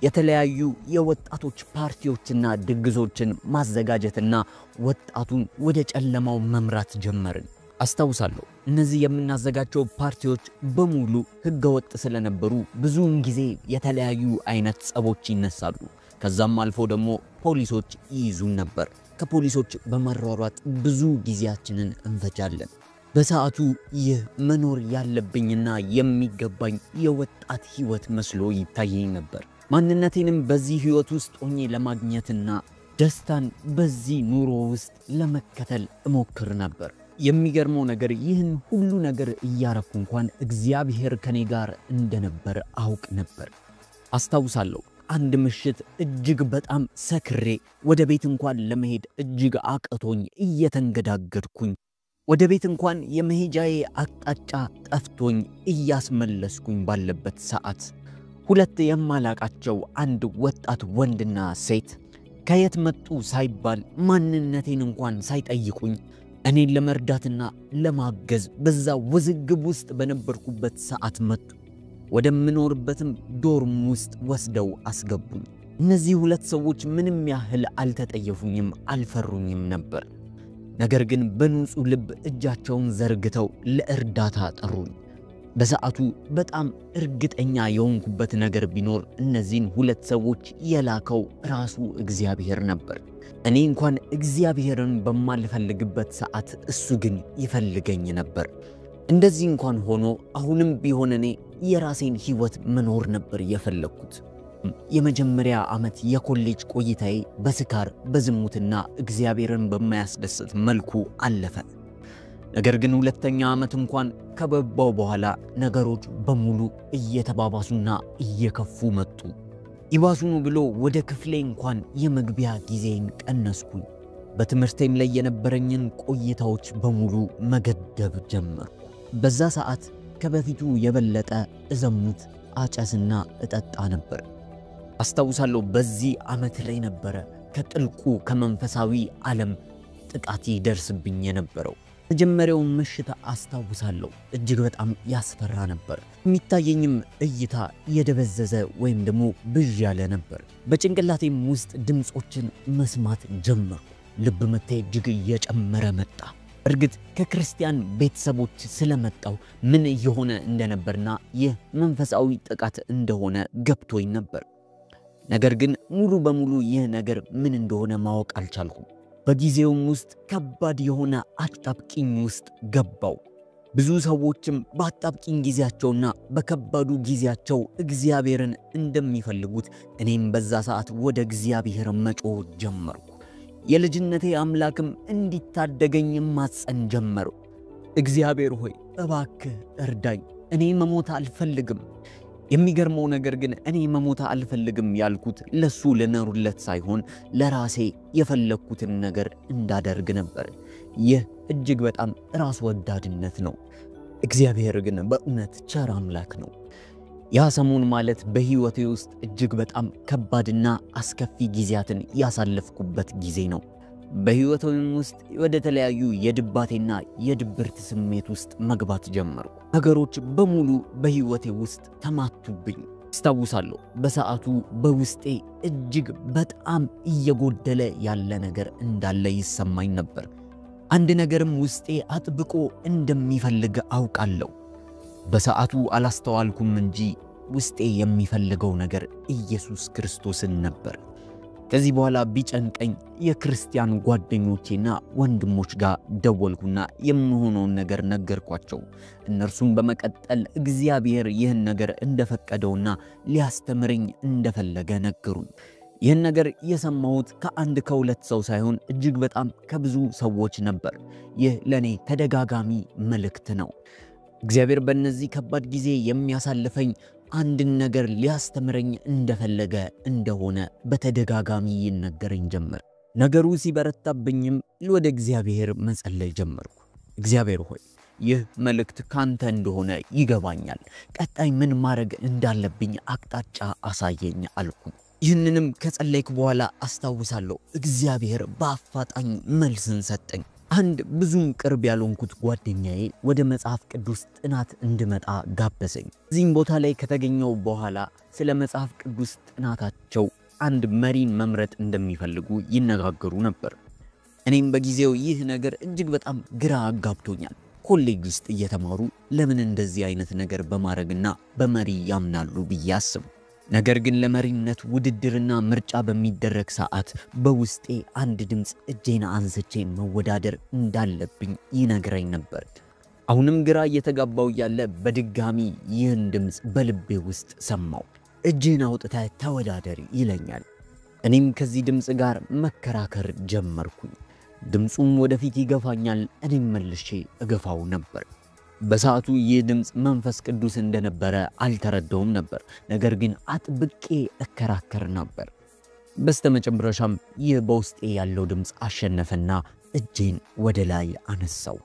የተለያዩ የወጣቶች ፓርቲዎችና ድግሶችን ማዘጋጀትና ወጣቱን ወደ ጨለማው መምራት ጀመርን። አስታውሳለሁ እነዚህ የምናዘጋጀው ፓርቲዎች በሙሉ ህገወጥ ስለነበሩ ብዙውን ጊዜ የተለያዩ አይነት ጸቦች ይነሳሉ። ከዛም አልፎ ደግሞ ፖሊሶች ይይዙን ነበር። ከፖሊሶች በመሯሯጥ ብዙ ጊዜያችንን እንፈጃለን። በሰዓቱ ይህ መኖር ያለብኝና የሚገባኝ የወጣት ህይወት መስሎ ይታየኝ ነበር። ማንነቴንም በዚህ ህይወት ውስጥ ሆኜ ለማግኘትና ደስታን በዚህ ኑሮ ውስጥ ለመከተል እሞክር ነበር። የሚገርመው ነገር ይህን ሁሉ ነገር እያረኩ እንኳን እግዚአብሔር ከኔ ጋር እንደነበር አውቅ ነበር። አስታውሳለሁ አንድ ምሽት እጅግ በጣም ሰክሬ ወደ ቤት እንኳን ለመሄድ እጅግ አቅቶኝ እየተንገዳገድኩኝ ወደ ቤት እንኳን የመሄጃዬ አቅጣጫ ጠፍቶኝ እያስመለስኩኝ ባለበት ሰዓት ሁለት የማላቃቸው አንድ ወጣት ወንድና ሴት ከየት መጡ ሳይባል ማንነቴን እንኳን ሳይጠይቁኝ እኔን ለመርዳትና ለማገዝ በዛ ውዝግብ ውስጥ በነበርኩበት ሰዓት መጡ። ወደ ምኖርበትም ዶርም ውስጥ ወስደው አስገቡኝ። እነዚህ ሁለት ሰዎች ምንም ያህል አልተጠየፉኝም፣ አልፈሩኝም ነበር። ነገር ግን በንጹህ ልብ እጃቸውን ዘርግተው ለእርዳታ ጠሩኝ። በሰዓቱ በጣም እርግጠኛ የሆንኩበት ነገር ቢኖር እነዚህን ሁለት ሰዎች የላከው ራሱ እግዚአብሔር ነበር። እኔ እንኳን እግዚአብሔርን በማልፈልግበት ሰዓት እሱ ግን ይፈልገኝ ነበር። እንደዚህ እንኳን ሆኖ አሁንም ቢሆን እኔ የራሴን ህይወት መኖር ነበር የፈለኩት። የመጀመሪያ ዓመት የኮሌጅ ቆይታዬ በስካር በዝሙትና እግዚአብሔርን በማያስደስት መልኩ አለፈ። ነገር ግን ሁለተኛ ዓመት እንኳን ከበባው በኋላ ነገሮች በሙሉ እየተባባሱና እየከፉ መጡ። ይባሱኑ ብሎ ወደ ክፍሌ እንኳን የመግቢያ ጊዜን ቀነስኩኝ። በትምህርቴም ላይ የነበረኝን ቆይታዎች በሙሉ መገደብ ጀመርኩ። በዛ ሰዓት ከበፊቱ የበለጠ እዘሙት፣ አጨስና እጠጣ ነበር። አስታውሳለሁ በዚህ ዓመት ላይ ነበረ ከጥልቁ ከመንፈሳዊ ዓለም ጥቃት ይደርስብኝ የነበረው። መጀመሪያው ምሽት አስታውሳለሁ እጅግ በጣም ያስፈራ ነበር። የሚታየኝም እይታ የደበዘዘ ወይም ደግሞ ብዥ ያለ ነበር። በጭንቅላቴም ውስጥ ድምጾችን መስማት ጀመርኩ። ልብ ምቴ እጅግ እየጨመረ መጣ። እርግጥ ከክርስቲያን ቤተሰቦች ስለመጣው ምን እየሆነ እንደነበርና ይህ መንፈሳዊ ጥቃት እንደሆነ ገብቶኝ ነበር። ነገር ግን ሙሉ በሙሉ ይህ ነገር ምን እንደሆነ ማወቅ አልቻልኩም። በጊዜውም ውስጥ ከባድ የሆነ አጣብቂኝ ውስጥ ገባው። ብዙ ሰዎችም በአጣብቂኝ ጊዜያቸውና በከባዱ ጊዜያቸው እግዚአብሔርን እንደሚፈልጉት እኔም በዛ ሰዓት ወደ እግዚአብሔር መጮህ ጀመርኩ። የልጅነቴ አምላክም እንዲታደገኝ ማጸን ጀመርኩ። እግዚአብሔር ሆይ እባክህ እርዳኝ፣ እኔ መሞት አልፈልግም። የሚገርመው ነገር ግን እኔ መሞት አልፈልግም ያልኩት ለሱ ለነሩለት ሳይሆን ለራሴ የፈለኩትን ነገር እንዳደርግ ነበር። ይህ እጅግ በጣም ራስ ወዳድነት ነው። እግዚአብሔር ግን በእውነት ቸር አምላክ ነው። ያ ሰሞን ማለት በህይወቴ ውስጥ እጅግ በጣም ከባድና አስከፊ ጊዜያትን ያሳለፍኩበት ጊዜ ነው። በህይወቴም ውስጥ ወደ ተለያዩ የድባቴና የድብርት ስሜት ውስጥ መግባት ጀመርኩ። ነገሮች በሙሉ በህይወቴ ውስጥ ተማቱብኝ። አስታውሳለሁ በሰዓቱ በውስጤ እጅግ በጣም እየጎደለ ያለ ነገር እንዳለ ይሰማኝ ነበር። አንድ ነገርም ውስጤ አጥብቆ እንደሚፈልግ አውቃለሁ። በሰዓቱ አላስተዋልኩም እንጂ ውስጤ የሚፈልገው ነገር ኢየሱስ ክርስቶስን ነበር። ከዚህ በኋላ ቢጨንቀኝ የክርስቲያን ጓደኞቼና ወንድሞች ጋር ደወልኩና የምሆነውን ነገር ነገርኳቸው። እነርሱም በመቀጠል እግዚአብሔር ይህን ነገር እንደፈቀደውና ሊያስተምረኝ እንደፈለገ ነገሩኝ። ይህን ነገር የሰማሁት ከአንድ ከሁለት ሰው ሳይሆን እጅግ በጣም ከብዙ ሰዎች ነበር። ይህ ለኔ ተደጋጋሚ መልእክት ነው። እግዚአብሔር በእነዚህ ከባድ ጊዜ የሚያሳልፈኝ አንድን ነገር ሊያስተምረኝ እንደፈለገ እንደሆነ በተደጋጋሚ ይነገረኝ ጀመር። ነገሩ ሲበረታብኝም ወደ እግዚአብሔር መጸለይ ጀመርኩ። እግዚአብሔር ሆይ ይህ መልእክት ካንተ እንደሆነ ይገባኛል። ቀጣይ ምን ማድረግ እንዳለብኝ አቅጣጫ አሳየኝ አልኩኝ። ይህንንም ከጸለይኩ በኋላ አስታውሳለሁ እግዚአብሔር በአፋጣኝ መልስን ሰጠኝ። አንድ ብዙም ቅርብ ያልሆንኩት ጓደኛዬ ወደ መጽሐፍ ቅዱስ ጥናት እንድመጣ ጋበዘኝ። እዚህም ቦታ ላይ ከተገኘው በኋላ ስለ መጽሐፍ ቅዱስ ጥናታቸው አንድ መሪን መምረጥ እንደሚፈልጉ ይነጋገሩ ነበር። እኔም በጊዜው ይህ ነገር እጅግ በጣም ግራ አጋብቶኛል። ኮሌጅ ውስጥ እየተማሩ ለምን እንደዚህ አይነት ነገር በማድረግና በመሪ ያምናሉ ብዬ አስብ። ነገር ግን ለመሪነት ውድድርና ምርጫ በሚደረግ ሰዓት በውስጤ አንድ ድምጽ እጄን አንስቼ መወዳደር እንዳለብኝ ይነግረኝ ነበር። አሁንም ግራ እየተጋባው ያለ በድጋሚ ይህን ድምጽ በልቤ ውስጥ ሰማው። እጄን አውጥተህ ተወዳደር ይለኛል። እኔም ከዚህ ድምጽ ጋር መከራከር ጀመርኩኝ። ድምጹም ወደፊት ይገፋኛል፣ እኔም መልሼ እገፋው ነበር። በሰዓቱ ይህ ድምጽ መንፈስ ቅዱስ እንደነበረ አልተረዳውም ነበር። ነገር ግን አጥብቄ እከራከር ነበር። በስተመጨረሻም ይህ በውስጤ ያለው ድምጽ አሸነፈና እጄን ወደ ላይ አነሳው።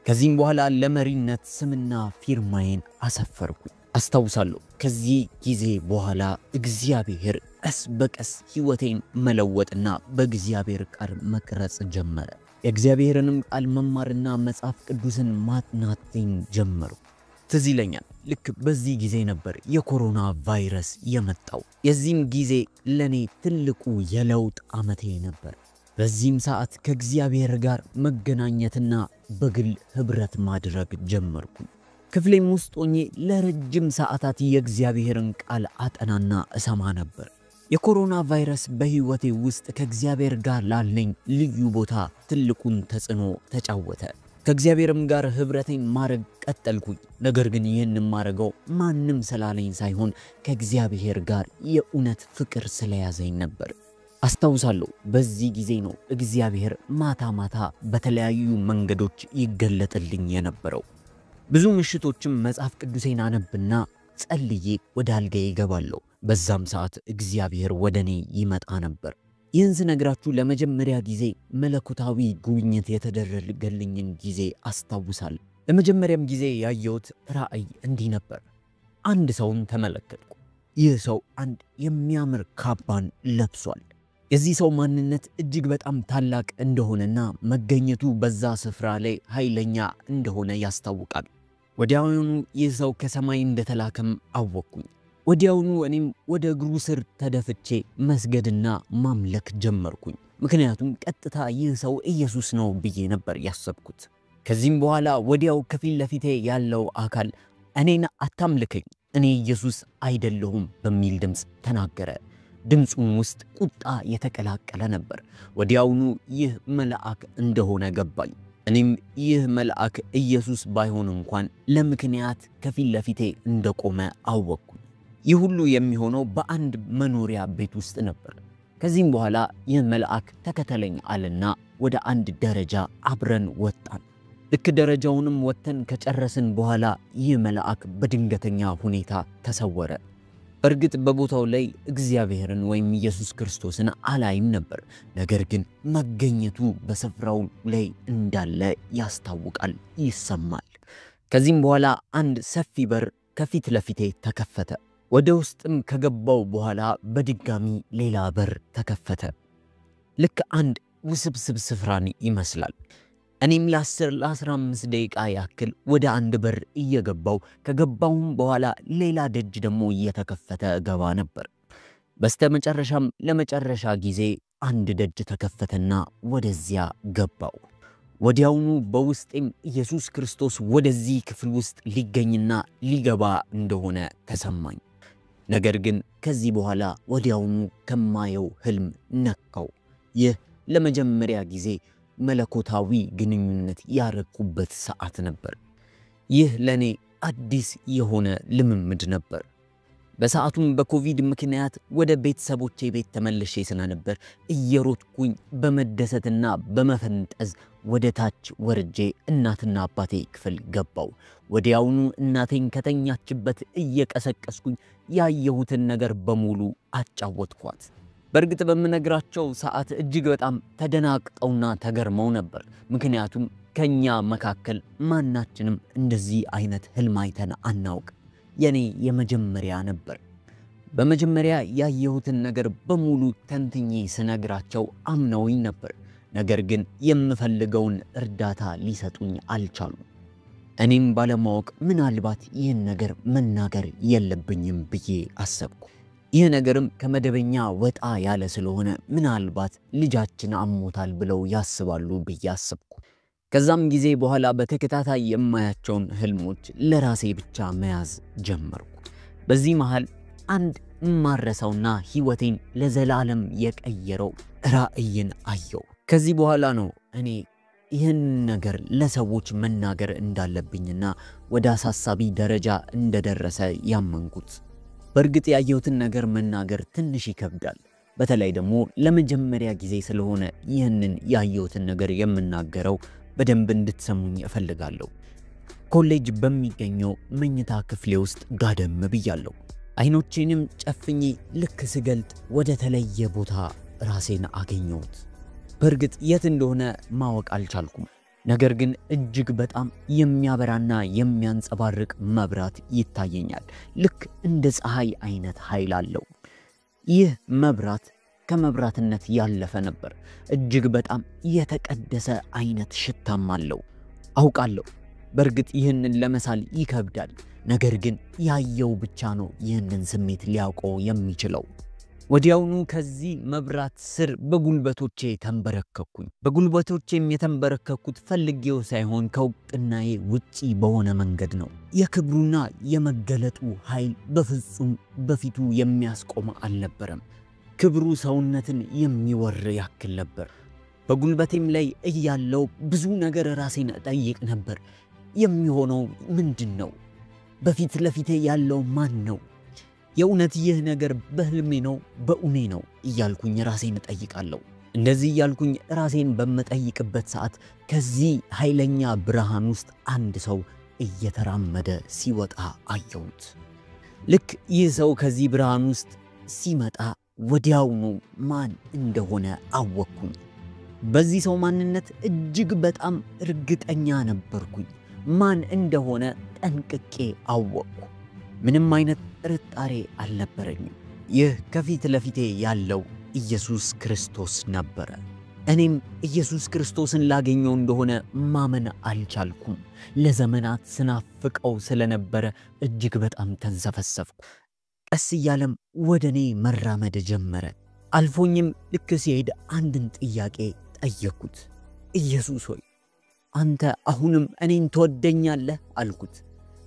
ከዚህም በኋላ ለመሪነት ስምና ፊርማዬን አሰፈርኩ። አስታውሳለሁ ከዚህ ጊዜ በኋላ እግዚአብሔር ቀስ በቀስ ሕይወቴን መለወጥና በእግዚአብሔር ቃል መቅረጽ ጀመረ። የእግዚአብሔርንም ቃል መማርና መጽሐፍ ቅዱስን ማጥናትን ጀመርኩ። ትዝ ይለኛል ልክ በዚህ ጊዜ ነበር የኮሮና ቫይረስ የመጣው። የዚህም ጊዜ ለኔ ትልቁ የለውጥ ዓመቴ ነበር። በዚህም ሰዓት ከእግዚአብሔር ጋር መገናኘትና በግል ህብረት ማድረግ ጀመርኩ። ክፍሌም ውስጥ ሆኜ ለረጅም ሰዓታት የእግዚአብሔርን ቃል አጠናና እሰማ ነበር። የኮሮና ቫይረስ በህይወቴ ውስጥ ከእግዚአብሔር ጋር ላለኝ ልዩ ቦታ ትልቁን ተጽዕኖ ተጫወተ። ከእግዚአብሔርም ጋር ህብረቴን ማድረግ ቀጠልኩኝ። ነገር ግን ይህን ማድረገው ማንም ስላለኝ ሳይሆን ከእግዚአብሔር ጋር የእውነት ፍቅር ስለያዘኝ ነበር። አስታውሳለሁ በዚህ ጊዜ ነው እግዚአብሔር ማታ ማታ በተለያዩ መንገዶች ይገለጥልኝ የነበረው። ብዙ ምሽቶችም መጽሐፍ ቅዱሴን አነብና ጸልዬ ወደ አልጋዬ እገባለሁ። በዛም ሰዓት እግዚአብሔር ወደኔ ይመጣ ነበር። ይህን ስነግራችሁ ለመጀመሪያ ጊዜ መለኮታዊ ጉብኝት የተደረገልኝን ጊዜ አስታውሳለሁ። ለመጀመሪያም ጊዜ ያየሁት ራእይ እንዲህ ነበር። አንድ ሰውን ተመለከትኩ። ይህ ሰው አንድ የሚያምር ካባን ለብሷል። የዚህ ሰው ማንነት እጅግ በጣም ታላቅ እንደሆነና መገኘቱ በዛ ስፍራ ላይ ኃይለኛ እንደሆነ ያስታውቃል። ወዲያውኑ ይህ ሰው ከሰማይ እንደተላከም አወቅኩኝ። ወዲያውኑ እኔም ወደ እግሩ ስር ተደፍቼ መስገድና ማምለክ ጀመርኩኝ። ምክንያቱም ቀጥታ ይህ ሰው ኢየሱስ ነው ብዬ ነበር ያሰብኩት። ከዚህም በኋላ ወዲያው ከፊት ለፊቴ ያለው አካል እኔን አታምልከኝ፣ እኔ ኢየሱስ አይደለሁም በሚል ድምጽ ተናገረ። ድምጹም ውስጥ ቁጣ የተቀላቀለ ነበር። ወዲያውኑ ይህ መልአክ እንደሆነ ገባኝ። እኔም ይህ መልአክ ኢየሱስ ባይሆን እንኳን ለምክንያት ከፊት ለፊቴ እንደቆመ አወቅኩ። ይህ ሁሉ የሚሆነው በአንድ መኖሪያ ቤት ውስጥ ነበር። ከዚህም በኋላ ይህ መልአክ ተከተለኝ አለና ወደ አንድ ደረጃ አብረን ወጣን። ልክ ደረጃውንም ወተን ከጨረስን በኋላ ይህ መልአክ በድንገተኛ ሁኔታ ተሰወረ። በእርግጥ በቦታው ላይ እግዚአብሔርን ወይም ኢየሱስ ክርስቶስን አላይም ነበር። ነገር ግን መገኘቱ በስፍራው ላይ እንዳለ ያስታውቃል፣ ይሰማል። ከዚህም በኋላ አንድ ሰፊ በር ከፊት ለፊቴ ተከፈተ። ወደ ውስጥም ከገባው በኋላ በድጋሚ ሌላ በር ተከፈተ። ልክ አንድ ውስብስብ ስፍራን ይመስላል። እኔም ለ10-15 ደቂቃ ያክል ወደ አንድ በር እየገባው ከገባውም በኋላ ሌላ ደጅ ደግሞ እየተከፈተ ገባ ነበር። በስተመጨረሻም ለመጨረሻ ጊዜ አንድ ደጅ ተከፈተና ወደዚያ ገባው። ወዲያውኑ በውስጤም ኢየሱስ ክርስቶስ ወደዚህ ክፍል ውስጥ ሊገኝና ሊገባ እንደሆነ ተሰማኝ። ነገር ግን ከዚህ በኋላ ወዲያውኑ ከማየው ህልም ነካው። ይህ ለመጀመሪያ ጊዜ መለኮታዊ ግንኙነት ያረኩበት ሰዓት ነበር። ይህ ለኔ አዲስ የሆነ ልምምድ ነበር። በሰዓቱም በኮቪድ ምክንያት ወደ ቤተሰቦቼ ቤት ተመልሼ ስለነበር እየሮጥኩኝ በመደሰትና በመፈንጠዝ ወደ ታች ወርጄ እናትና አባቴ ክፍል ገባው። ወዲያውኑ እናቴን ከተኛችበት እየቀሰቀስኩኝ ያየሁትን ነገር በሙሉ አጫወትኳት። በእርግጥ በመነግራቸው ሰዓት እጅግ በጣም ተደናቅጠውና ተገርመው ነበር። ምክንያቱም ከኛ መካከል ማናችንም እንደዚህ አይነት ህልም አይተን አናውቅ። የኔ የመጀመሪያ ነበር። በመጀመሪያ ያየሁትን ነገር በሙሉ ተንትኜ ስነግራቸው አምነውኝ ነበር። ነገር ግን የምፈልገውን እርዳታ ሊሰጡኝ አልቻሉም። እኔም ባለማወቅ ምናልባት ይህን ነገር መናገር የለብኝም ብዬ አሰብኩ። ይህ ነገርም ከመደበኛ ወጣ ያለ ስለሆነ ምናልባት ልጃችን አሞታል ብለው ያስባሉ ብዬ አሰብኩ። ከዛም ጊዜ በኋላ በተከታታይ የማያቸውን ህልሞች ለራሴ ብቻ መያዝ ጀመርኩ። በዚህ መሃል አንድ ማረሳውና ህይወቴን ለዘላለም የቀየረው ራእይን አየው። ከዚህ በኋላ ነው እኔ ይህን ነገር ለሰዎች መናገር እንዳለብኝና ወደ አሳሳቢ ደረጃ እንደደረሰ ያመንኩት። በእርግጥ ያየሁትን ነገር መናገር ትንሽ ይከብዳል። በተለይ ደግሞ ለመጀመሪያ ጊዜ ስለሆነ ይህንን ያየሁትን ነገር የምናገረው በደንብ እንድትሰሙኝ እፈልጋለሁ። ኮሌጅ በሚገኘው መኝታ ክፍሌ ውስጥ ጋደም ብያለሁ። አይኖቼንም ጨፍኜ ልክ ስገልጥ ወደ ተለየ ቦታ ራሴን አገኘሁት። በእርግጥ የት እንደሆነ ማወቅ አልቻልኩም። ነገር ግን እጅግ በጣም የሚያበራና የሚያንጸባርቅ መብራት ይታየኛል። ልክ እንደ ፀሐይ አይነት ኃይል አለው። ይህ መብራት ከመብራትነት ያለፈ ነበር። እጅግ በጣም የተቀደሰ አይነት ሽታም አለው። አውቃለሁ በእርግጥ ይህንን ለመሳል ይከብዳል። ነገር ግን ያየው ብቻ ነው ይህንን ስሜት ሊያውቀው የሚችለው። ወዲያውኑ ከዚህ መብራት ስር በጉልበቶቼ ተንበረከኩኝ። በጉልበቶቼም የተንበረከኩት ፈልጌው ሳይሆን ከውቅናዬ ውጪ በሆነ መንገድ ነው። የክብሩና የመገለጡ ኃይል በፍጹም በፊቱ የሚያስቆም አልነበረም። ክብሩ ሰውነትን የሚወር ያክል ነበር። በጉልበቴም ላይ እያለው ብዙ ነገር ራሴን ጠይቅ ነበር። የሚሆነው ምንድነው? በፊት ለፊቴ ያለው ማን ነው? የእውነት ይህ ነገር በህልሜ ነው በእውኔ ነው እያልኩኝ ራሴን ጠይቃለሁ። እንደዚህ እያልኩኝ ራሴን በመጠይቅበት ሰዓት ከዚህ ኃይለኛ ብርሃን ውስጥ አንድ ሰው እየተራመደ ሲወጣ አየሁት። ልክ ይህ ሰው ከዚህ ብርሃን ውስጥ ሲመጣ ወዲያውኑ ማን እንደሆነ አወቅኩኝ። በዚህ ሰው ማንነት እጅግ በጣም እርግጠኛ ነበርኩኝ። ማን እንደሆነ ጠንቅቄ አወቅኩ። ምንም አይነት ጥርጣሬ አልነበረኝም። ይህ ከፊት ለፊቴ ያለው ኢየሱስ ክርስቶስ ነበረ። እኔም ኢየሱስ ክርስቶስን ላገኘው እንደሆነ ማመን አልቻልኩም። ለዘመናት ስናፍቀው ስለነበረ እጅግ በጣም ተንሰፈሰፍኩ። ቀስ እያለም ወደኔ መራመድ ጀመረ። አልፎኝም ልክ ሲሄድ አንድን ጥያቄ ጠየቅኩት። ኢየሱስ ሆይ አንተ አሁንም እኔን ትወደኛለህ አልኩት።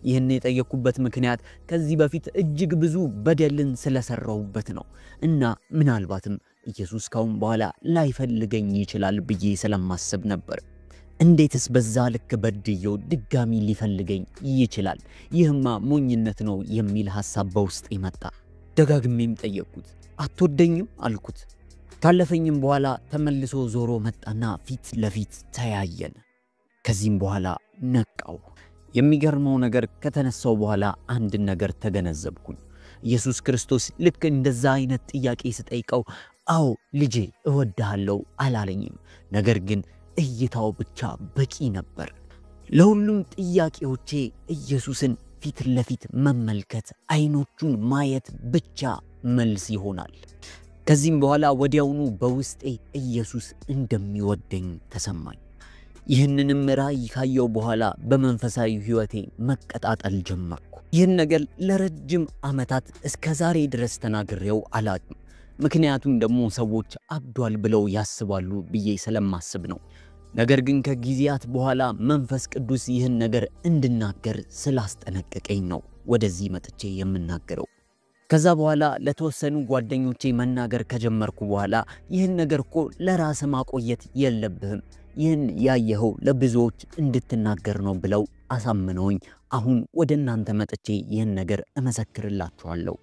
ይህን የጠየቅኩበት ምክንያት ከዚህ በፊት እጅግ ብዙ በደልን ስለሰራሁበት ነው እና ምናልባትም ኢየሱስ ካሁን በኋላ ላይፈልገኝ ይችላል ብዬ ስለማስብ ነበር። እንዴትስ በዛ ልክ በድየው ድጋሚ ሊፈልገኝ ይችላል? ይህማ ሞኝነት ነው የሚል ሐሳብ በውስጤ መጣ። ደጋግሜም ጠየቅኩት። አትወደኝም አልኩት። ካለፈኝም በኋላ ተመልሶ ዞሮ መጣና ፊት ለፊት ተያየን። ከዚህም በኋላ ነቃው። የሚገርመው ነገር ከተነሳው በኋላ አንድ ነገር ተገነዘብኩኝ። ኢየሱስ ክርስቶስ ልክ እንደዛ አይነት ጥያቄ ስጠይቀው አዎ ልጄ እወድሃለሁ አላለኝም። ነገር ግን እይታው ብቻ በቂ ነበር። ለሁሉም ጥያቄዎቼ ኢየሱስን ፊት ለፊት መመልከት፣ አይኖቹን ማየት ብቻ መልስ ይሆናል። ከዚህም በኋላ ወዲያውኑ በውስጤ ኢየሱስ እንደሚወደኝ ተሰማኝ። ይህንንም ራእይ ካየው በኋላ በመንፈሳዊ ሕይወቴ መቀጣጠል ጀመርኩ። ይህን ነገር ለረጅም ዓመታት እስከ ዛሬ ድረስ ተናግሬው አላውቅም። ምክንያቱም ደግሞ ሰዎች አብዷል ብለው ያስባሉ ብዬ ስለማስብ ነው። ነገር ግን ከጊዜያት በኋላ መንፈስ ቅዱስ ይህን ነገር እንድናገር ስላስጠነቀቀኝ ነው ወደዚህ መጥቼ የምናገረው። ከዛ በኋላ ለተወሰኑ ጓደኞቼ መናገር ከጀመርኩ በኋላ ይህን ነገር እኮ ለራስ ማቆየት የለብህም ይህን ያየኸው ለብዙዎች እንድትናገር ነው ብለው አሳምነውኝ አሁን ወደ እናንተ መጥቼ ይህን ነገር እመሰክርላችኋለሁ።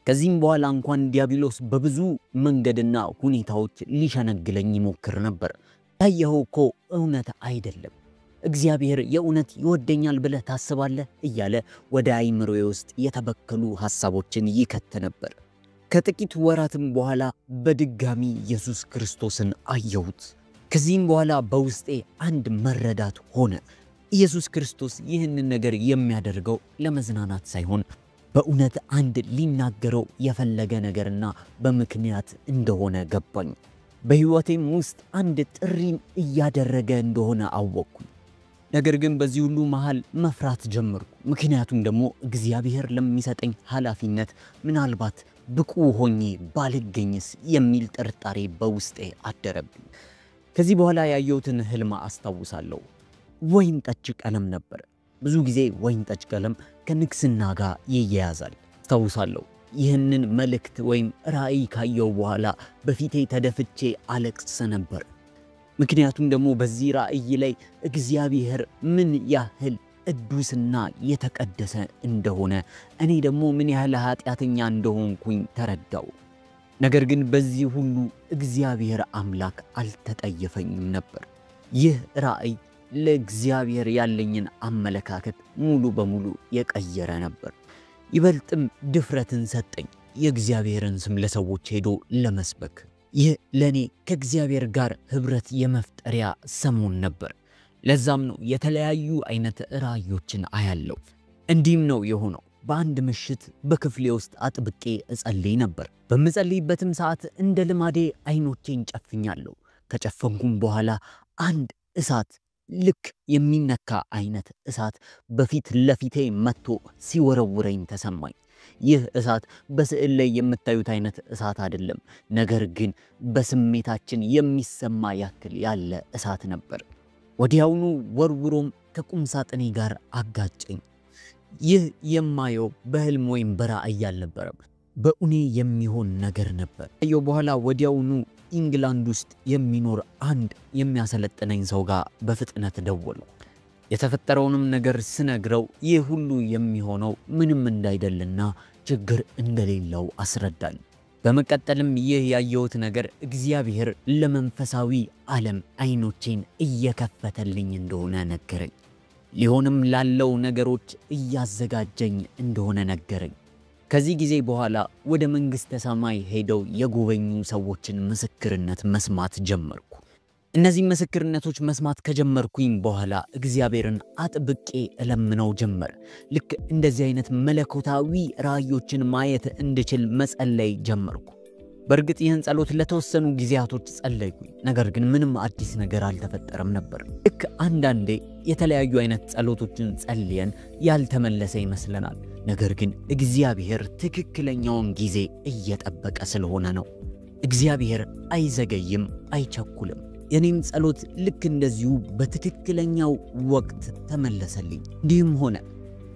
ከዚህም በኋላ እንኳን ዲያብሎስ በብዙ መንገድና ሁኔታዎች ሊሸነግለኝ ይሞክር ነበር። ያየኸው እኮ እውነት አይደለም እግዚአብሔር የእውነት ይወደኛል ብለህ ታስባለህ እያለ ወደ አይምሮዬ ውስጥ የተበከሉ ሐሳቦችን ይከተ ነበር። ከጥቂት ወራትም በኋላ በድጋሚ ኢየሱስ ክርስቶስን አየሁት። ከዚህም በኋላ በውስጤ አንድ መረዳት ሆነ። ኢየሱስ ክርስቶስ ይህንን ነገር የሚያደርገው ለመዝናናት ሳይሆን በእውነት አንድ ሊናገረው የፈለገ ነገርና በምክንያት እንደሆነ ገባኝ። በሕይወቴም ውስጥ አንድ ጥሪን እያደረገ እንደሆነ አወቅኩ። ነገር ግን በዚህ ሁሉ መሃል መፍራት ጀመርኩ። ምክንያቱም ደግሞ እግዚአብሔር ለሚሰጠኝ ኃላፊነት ምናልባት ብቁ ሆኜ ባልገኝስ የሚል ጥርጣሬ በውስጤ አደረብኝ። ከዚህ በኋላ ያየሁትን ህልም አስታውሳለሁ። ወይን ጠጅ ቀለም ነበር። ብዙ ጊዜ ወይን ጠጅ ቀለም ከንግስና ጋር ይያያዛል። አስታውሳለሁ ይህንን መልእክት ወይም ራእይ ካየው በኋላ በፊቴ ተደፍቼ አለቅስ ነበር። ምክንያቱም ደግሞ በዚህ ራእይ ላይ እግዚአብሔር ምን ያህል ቅዱስና የተቀደሰ እንደሆነ እኔ ደግሞ ምን ያህል ኃጢአተኛ እንደሆንኩኝ ተረዳው። ነገር ግን በዚህ ሁሉ እግዚአብሔር አምላክ አልተጠየፈኝም ነበር። ይህ ራእይ ለእግዚአብሔር ያለኝን አመለካከት ሙሉ በሙሉ የቀየረ ነበር። ይበልጥም ድፍረትን ሰጠኝ የእግዚአብሔርን ስም ለሰዎች ሄዶ ለመስበክ። ይህ ለኔ ከእግዚአብሔር ጋር ህብረት የመፍጠሪያ ሰሞን ነበር። ለዛም ነው የተለያዩ አይነት ራእዮችን አያለው። እንዲህም ነው የሆነው። በአንድ ምሽት በክፍሌ ውስጥ አጥብቄ እጸልይ ነበር። በመጸልይበትም ሰዓት እንደ ልማዴ አይኖቼን ጨፍኛለሁ። ከጨፈንኩም በኋላ አንድ እሳት ልክ የሚነካ አይነት እሳት በፊት ለፊቴ መጥቶ ሲወረውረኝ ተሰማኝ። ይህ እሳት በስዕል ላይ የምታዩት አይነት እሳት አይደለም፣ ነገር ግን በስሜታችን የሚሰማ ያክል ያለ እሳት ነበር። ወዲያውኑ ወርውሮም ከቁም ሳጥኔ ጋር አጋጨኝ። ይህ የማየው በህልም ወይም በራእይ አልነበረም፣ በእውኔ የሚሆን ነገር ነበር። ያየው በኋላ ወዲያውኑ ኢንግላንድ ውስጥ የሚኖር አንድ የሚያሰለጥነኝ ሰው ጋር በፍጥነት ደወልኩ። የተፈጠረውንም ነገር ስነግረው ይህ ሁሉ የሚሆነው ምንም እንዳይደልና ችግር እንደሌለው አስረዳኝ። በመቀጠልም ይህ ያየሁት ነገር እግዚአብሔር ለመንፈሳዊ ዓለም አይኖቼን እየከፈተልኝ እንደሆነ ነገረኝ። ሊሆንም ላለው ነገሮች እያዘጋጀኝ እንደሆነ ነገረኝ። ከዚህ ጊዜ በኋላ ወደ መንግስተ ሰማይ ሄደው የጎበኙ ሰዎችን ምስክርነት መስማት ጀመርኩ። እነዚህ ምስክርነቶች መስማት ከጀመርኩኝ በኋላ እግዚአብሔርን አጥብቄ እለምነው ጀመር። ልክ እንደዚህ አይነት መለኮታዊ ራእዮችን ማየት እንድችል መጸለይ ጀመርኩ። በእርግጥ ይህን ጸሎት ለተወሰኑ ጊዜያቶች ጸለይኩኝ፣ ነገር ግን ምንም አዲስ ነገር አልተፈጠረም ነበር። ልክ አንዳንዴ የተለያዩ አይነት ጸሎቶችን ጸልየን ያልተመለሰ ይመስለናል፣ ነገር ግን እግዚአብሔር ትክክለኛውን ጊዜ እየጠበቀ ስለሆነ ነው። እግዚአብሔር አይዘገይም፣ አይቸኩልም። የኔም ጸሎት ልክ እንደዚሁ በትክክለኛው ወቅት ተመለሰልኝ። እንዲህም ሆነ።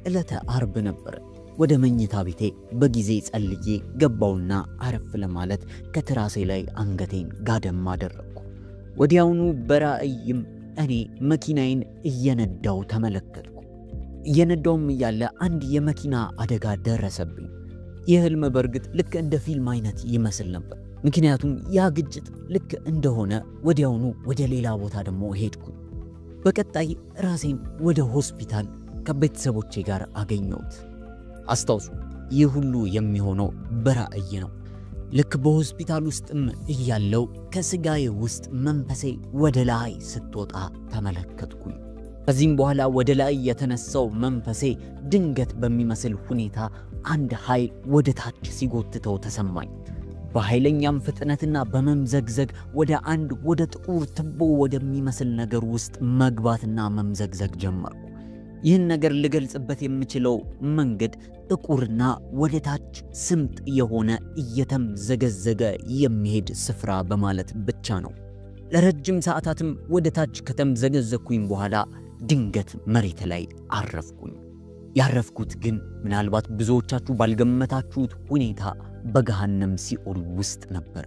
ዕለተ ዓርብ ነበር። ወደ መኝታ ቤቴ በጊዜ ጸልዬ ገባውና አረፍ ለማለት ከትራሴ ላይ አንገቴን ጋደም አደረግኩ። ወዲያውኑ በራእይም እኔ መኪናዬን እየነዳው ተመለከትኩ። እየነዳውም እያለ አንድ የመኪና አደጋ ደረሰብኝ። ይህ ህልም በእርግጥ ልክ እንደ ፊልም አይነት ይመስል ነበር። ምክንያቱም ያ ግጭት ልክ እንደሆነ ወዲያውኑ ወደ ሌላ ቦታ ደግሞ ሄድኩ። በቀጣይ ራሴን ወደ ሆስፒታል ከቤተሰቦቼ ጋር አገኘሁት። አስታውሱ፣ ይህ ሁሉ የሚሆነው በራእይ ነው። ልክ በሆስፒታል ውስጥም እያለው ከስጋዬ ውስጥ መንፈሴ ወደ ላይ ስትወጣ ተመለከትኩኝ። ከዚህም በኋላ ወደ ላይ የተነሳው መንፈሴ ድንገት በሚመስል ሁኔታ አንድ ኃይል ወደ ታች ሲጎትተው ተሰማኝ። በኃይለኛም ፍጥነትና በመምዘግዘግ ወደ ጥቁር ትቦ ወደሚመስል ነገር ውስጥ መግባትና መምዘግዘግ ጀመርኩ። ይህን ነገር ልገልጽበት የምችለው መንገድ ጥቁርና ወደ ታች ስምጥ የሆነ እየተምዘገዘገ የሚሄድ ስፍራ በማለት ብቻ ነው። ለረጅም ሰዓታትም ወደ ታች ከተምዘገዘኩኝ በኋላ ድንገት መሬት ላይ አረፍኩኝ። ያረፍኩት ግን ምናልባት ብዙዎቻችሁ ባልገመታችሁት ሁኔታ በገሃነም ሲኦል ውስጥ ነበር።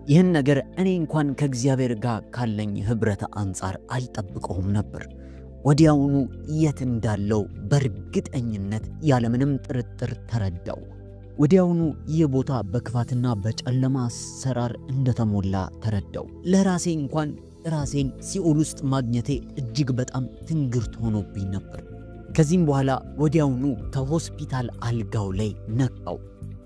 ይህን ነገር እኔ እንኳን ከእግዚአብሔር ጋር ካለኝ ህብረት አንጻር አልጠብቀውም ነበር። ወዲያውኑ የት እንዳለው በእርግጠኝነት ያለምንም ጥርጥር ተረዳው። ወዲያውኑ ይህ ቦታ በክፋትና በጨለማ አሰራር እንደተሞላ ተረዳው። ለራሴ እንኳን ራሴን ሲኦል ውስጥ ማግኘቴ እጅግ በጣም ትንግርት ሆኖብኝ ነበር። ከዚህም በኋላ ወዲያውኑ ከሆስፒታል አልጋው ላይ ነቃው።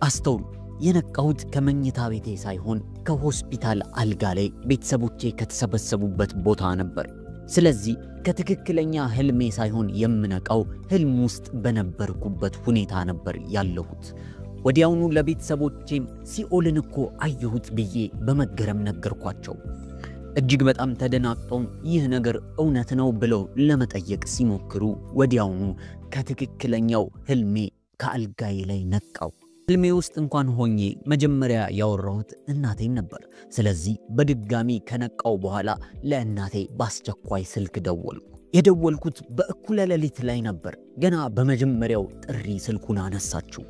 አስተውሉ፣ የነቃሁት ከመኝታ ቤቴ ሳይሆን ከሆስፒታል አልጋ ላይ ቤተሰቦቼ ከተሰበሰቡበት ቦታ ነበር። ስለዚህ ከትክክለኛ ህልሜ ሳይሆን የምነቃው ህልም ውስጥ በነበርኩበት ሁኔታ ነበር ያለሁት። ወዲያውኑ ለቤተሰቦቼም ሲኦልን እኮ አየሁት ብዬ በመገረም ነገርኳቸው። እጅግ በጣም ተደናቅጠው ይህ ነገር እውነት ነው ብለው ለመጠየቅ ሲሞክሩ ወዲያውኑ ከትክክለኛው ህልሜ ከአልጋዬ ላይ ነቃው። ህልሜ ውስጥ እንኳን ሆኜ መጀመሪያ ያወራሁት እናቴን ነበር። ስለዚህ በድጋሚ ከነቃው በኋላ ለእናቴ በአስቸኳይ ስልክ ደወልኩ። የደወልኩት በእኩለ ሌሊት ላይ ነበር። ገና በመጀመሪያው ጥሪ ስልኩን አነሳችው።